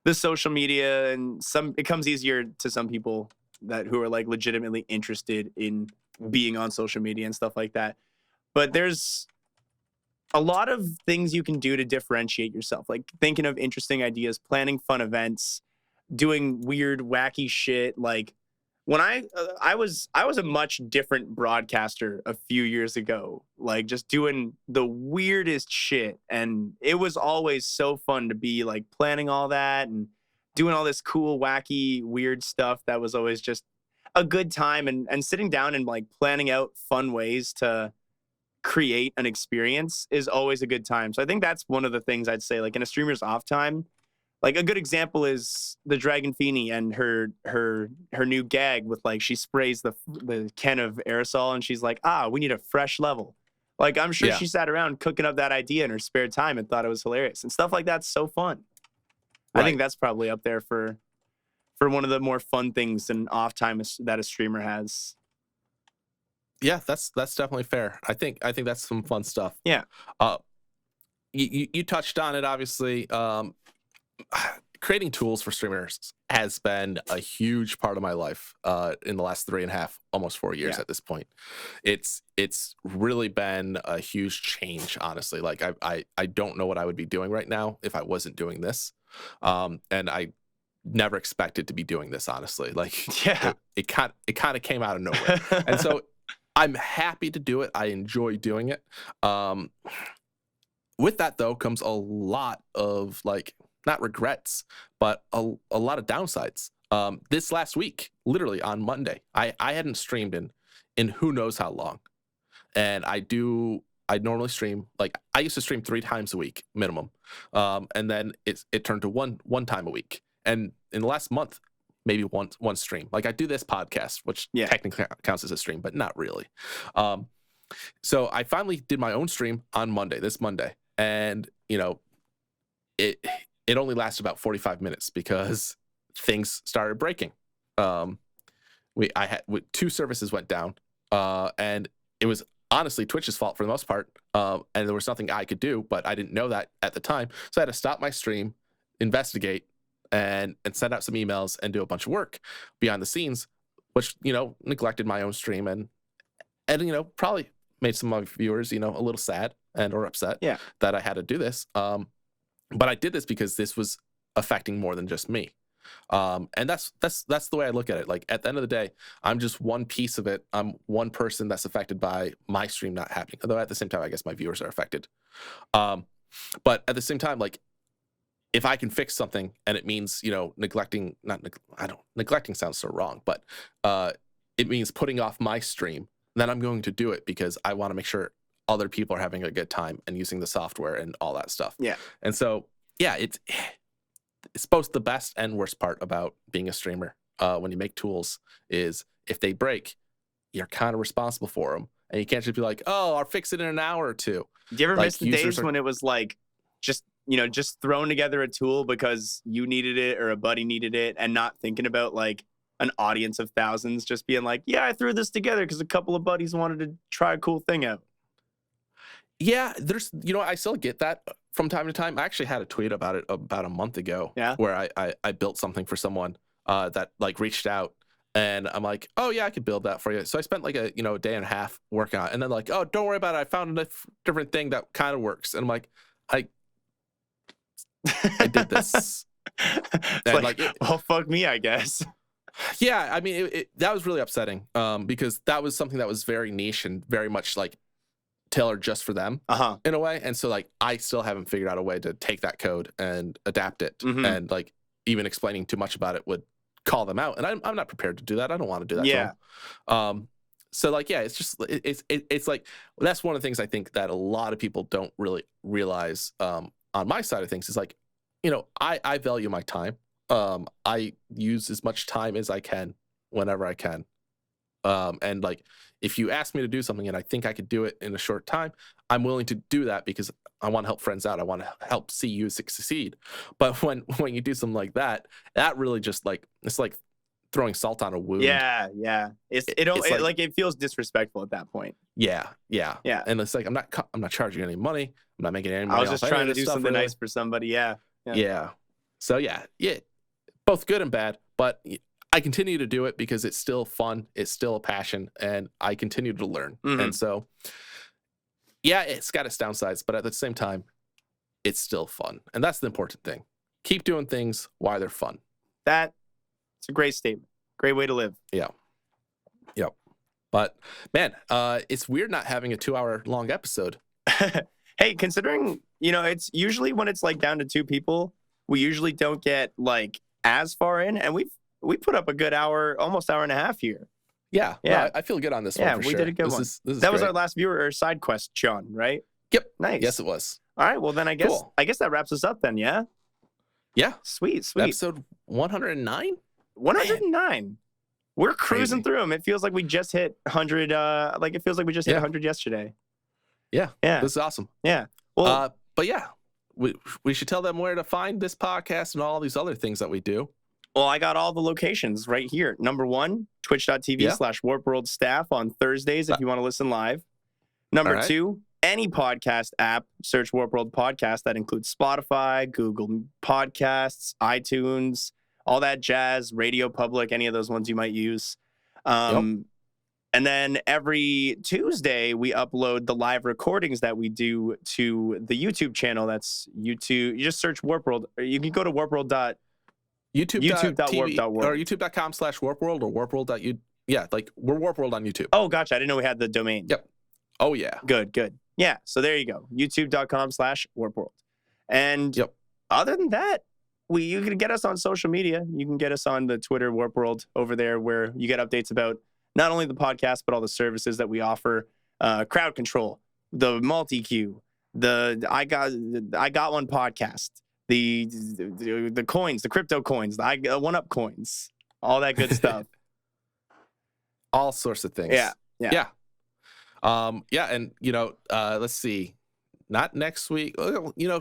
S2: the social media, and it comes easier to some people who are like legitimately interested in being on social media and stuff like that. But there's a lot of things you can do to differentiate yourself, like thinking of interesting ideas, planning fun events, doing weird, wacky shit. Like when I was a much different broadcaster a few years ago, like just doing the weirdest shit. And it was always so fun to be like planning all that and doing all this cool, wacky, weird stuff. That was always just a good time, and sitting down and like planning out fun ways to create an experience is always a good time. So I think that's one of the things I'd say, like in a streamer's off time. Like a good example is the Dragon Feeny and her new gag with like she sprays the can of aerosol and she's like, we need a fresh level. Like I'm sure she sat around cooking up that idea in her spare time and thought it was hilarious, and stuff like that's so fun. Right. I think that's probably up there for one of the more fun things in off time that a streamer has.
S3: Yeah, that's definitely fair. I think that's some fun stuff.
S2: Yeah.
S3: You touched on it, obviously. Creating tools for streamers has been a huge part of my life in the last 3.5, almost 4 years at this point. It's really been a huge change, honestly. Like I don't know what I would be doing right now if I wasn't doing this. And I never expected to be doing this, honestly. Like it kind of came out of nowhere. And so I'm happy to do it. I enjoy doing it. With that though comes a lot of like, not regrets, but a lot of downsides. This last week, literally on Monday, I hadn't streamed in who knows how long. And I normally stream, like I used to stream 3 times a week minimum. And then it turned to one time a week. And in the last month, maybe one stream. Like I do this podcast, which technically counts as a stream, but not really. So I finally did my own stream on this Monday. And, it only lasted about 45 minutes because things started breaking. I had 2 services went down, and it was honestly Twitch's fault for the most part. And there was nothing I could do, but I didn't know that at the time. So I had to stop my stream, investigate, and send out some emails and do a bunch of work behind the scenes, which, neglected my own stream and probably made some of my viewers, a little sad or upset that I had to do this. But I did this because this was affecting more than just me. And that's the way I look at it. Like at the end of the day, I'm just one piece of it. I'm one person that's affected by my stream not happening. Although at the same time, I guess my viewers are affected. But at the same time, like if I can fix something and it means, neglecting sounds so wrong, but it means putting off my stream, then I'm going to do it because I want to make sure other people are having a good time and using the software and all that stuff.
S2: Yeah.
S3: And so, it's both the best and worst part about being a streamer. When you make tools is if they break, you're kind of responsible for them. And you can't just be like, I'll fix it in an hour or two.
S2: Do you ever miss the days when it was like, just throwing together a tool because you needed it or a buddy needed it and not thinking about like an audience of thousands, just being like, I threw this together because a couple of buddies wanted to try a cool thing out?
S3: Yeah, there's, I still get that from time to time. I actually had a tweet about it about a month ago where I built something for someone that like reached out and I'm like, I could build that for you. So I spent like a day and a half working on it. And then like, don't worry about it. I found a different thing that kind of works. And I'm like, I did this. And
S2: well, fuck me, I guess.
S3: Yeah, I mean, that was really upsetting because that was something that was very niche and very much like tailored just for them in a way. And so like I still haven't figured out a way to take that code and adapt it. And like even explaining too much about it would call them out. And I'm not prepared to do that. I don't want to do that to them. So like, yeah, it's just, it's like, that's one of the things I think that a lot of people don't really realize on my side of things is like, you know, I value my time. I use as much time as I can whenever I can. And like, if you ask me to do something and I think I could do it in a short time, I'm willing to do that because I want to help friends out. I want to help see you succeed. But when you do something like that, that really just like, it's like throwing salt on a wound.
S2: Yeah. It feels disrespectful at that point.
S3: Yeah. And it's like, I'm not charging any money. I'm not making any money.
S2: I was just trying to do something nice for somebody. Yeah.
S3: So yeah, both good and bad, but I continue to do it because it's still fun. It's still a passion, and I continue to learn. And so, yeah, it's got its downsides, but at the same time, it's still fun. And that's the important thing. Keep doing things while they're fun.
S2: That's a great statement. Great way to live.
S3: Yeah. Yep. But man, it's weird not having a 2-hour long episode.
S2: Hey, considering, you know, it's usually when it's like down to 2 people, we usually don't get like as far in, and we put up a good hour, almost hour and a half here.
S3: Yeah. No, I feel good on this one.
S2: Yeah,
S3: for
S2: we
S3: sure.
S2: did a good one.
S3: This is
S2: that
S3: great.
S2: was our last viewer or side quest, John, right?
S3: Yep.
S2: Nice.
S3: Yes, it was.
S2: All right. Well, then I guess that wraps us up then. Yeah.
S3: Yeah.
S2: Sweet.
S3: Episode 109.
S2: 109. We're cruising through them. It feels like we just hit 100. It feels like we just hit 100 yesterday.
S3: Yeah. This is awesome.
S2: Yeah. Well,
S3: but yeah, we should tell them where to find this podcast and all these other things that we do.
S2: Well, I got all the locations right here. Number 1, twitch.tv/warpworld staff on Thursdays if you want to listen live. Number 2, any podcast app, search Warp World Podcast. That includes Spotify, Google Podcasts, iTunes, all that jazz, Radio Public, any of those ones you might use. And then every Tuesday, we upload the live recordings that we do to the YouTube channel. That's YouTube. You just search Warp World. Or you can go to warpworld. YouTube.warp.world.
S3: Or youtube.com/warpworld or warpworld.u. Yeah, like we're Warpworld on YouTube.
S2: Oh, gotcha. I didn't know we had the domain.
S3: Yep. Oh, yeah.
S2: Good. Yeah, so there you go. youtube.com/warpworld. And other than that, you can get us on social media. You can get us on the Twitter Warpworld over there where you get updates about not only the podcast, but all the services that we offer. Crowd control, the multi-queue, the I got one podcast, the coins, the crypto coins, the 1UP coins, all that good stuff.
S3: All sorts of things.
S2: Yeah.
S3: And let's see. Not next week.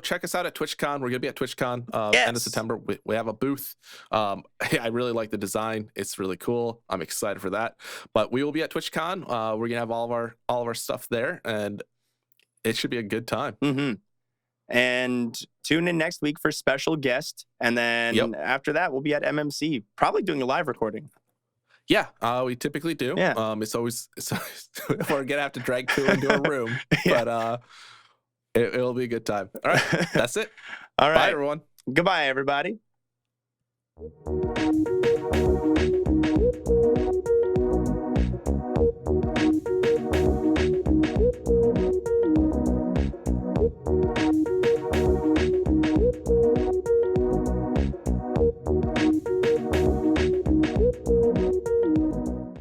S3: Check us out at TwitchCon. We're gonna be at TwitchCon end of September. We have a booth. I really like the design. It's really cool. I'm excited for that. But we will be at TwitchCon. We're gonna have all of our stuff there, and it should be a good time.
S2: And tune in next week for special guest, and then after that we'll be at MMC, probably doing a live recording.
S3: Yeah, we typically do.
S2: Yeah.
S3: It's always we're gonna have to drag Pooh into a room, but it'll be a good time. All right, that's it.
S2: All right,
S3: bye everyone.
S2: Goodbye, everybody.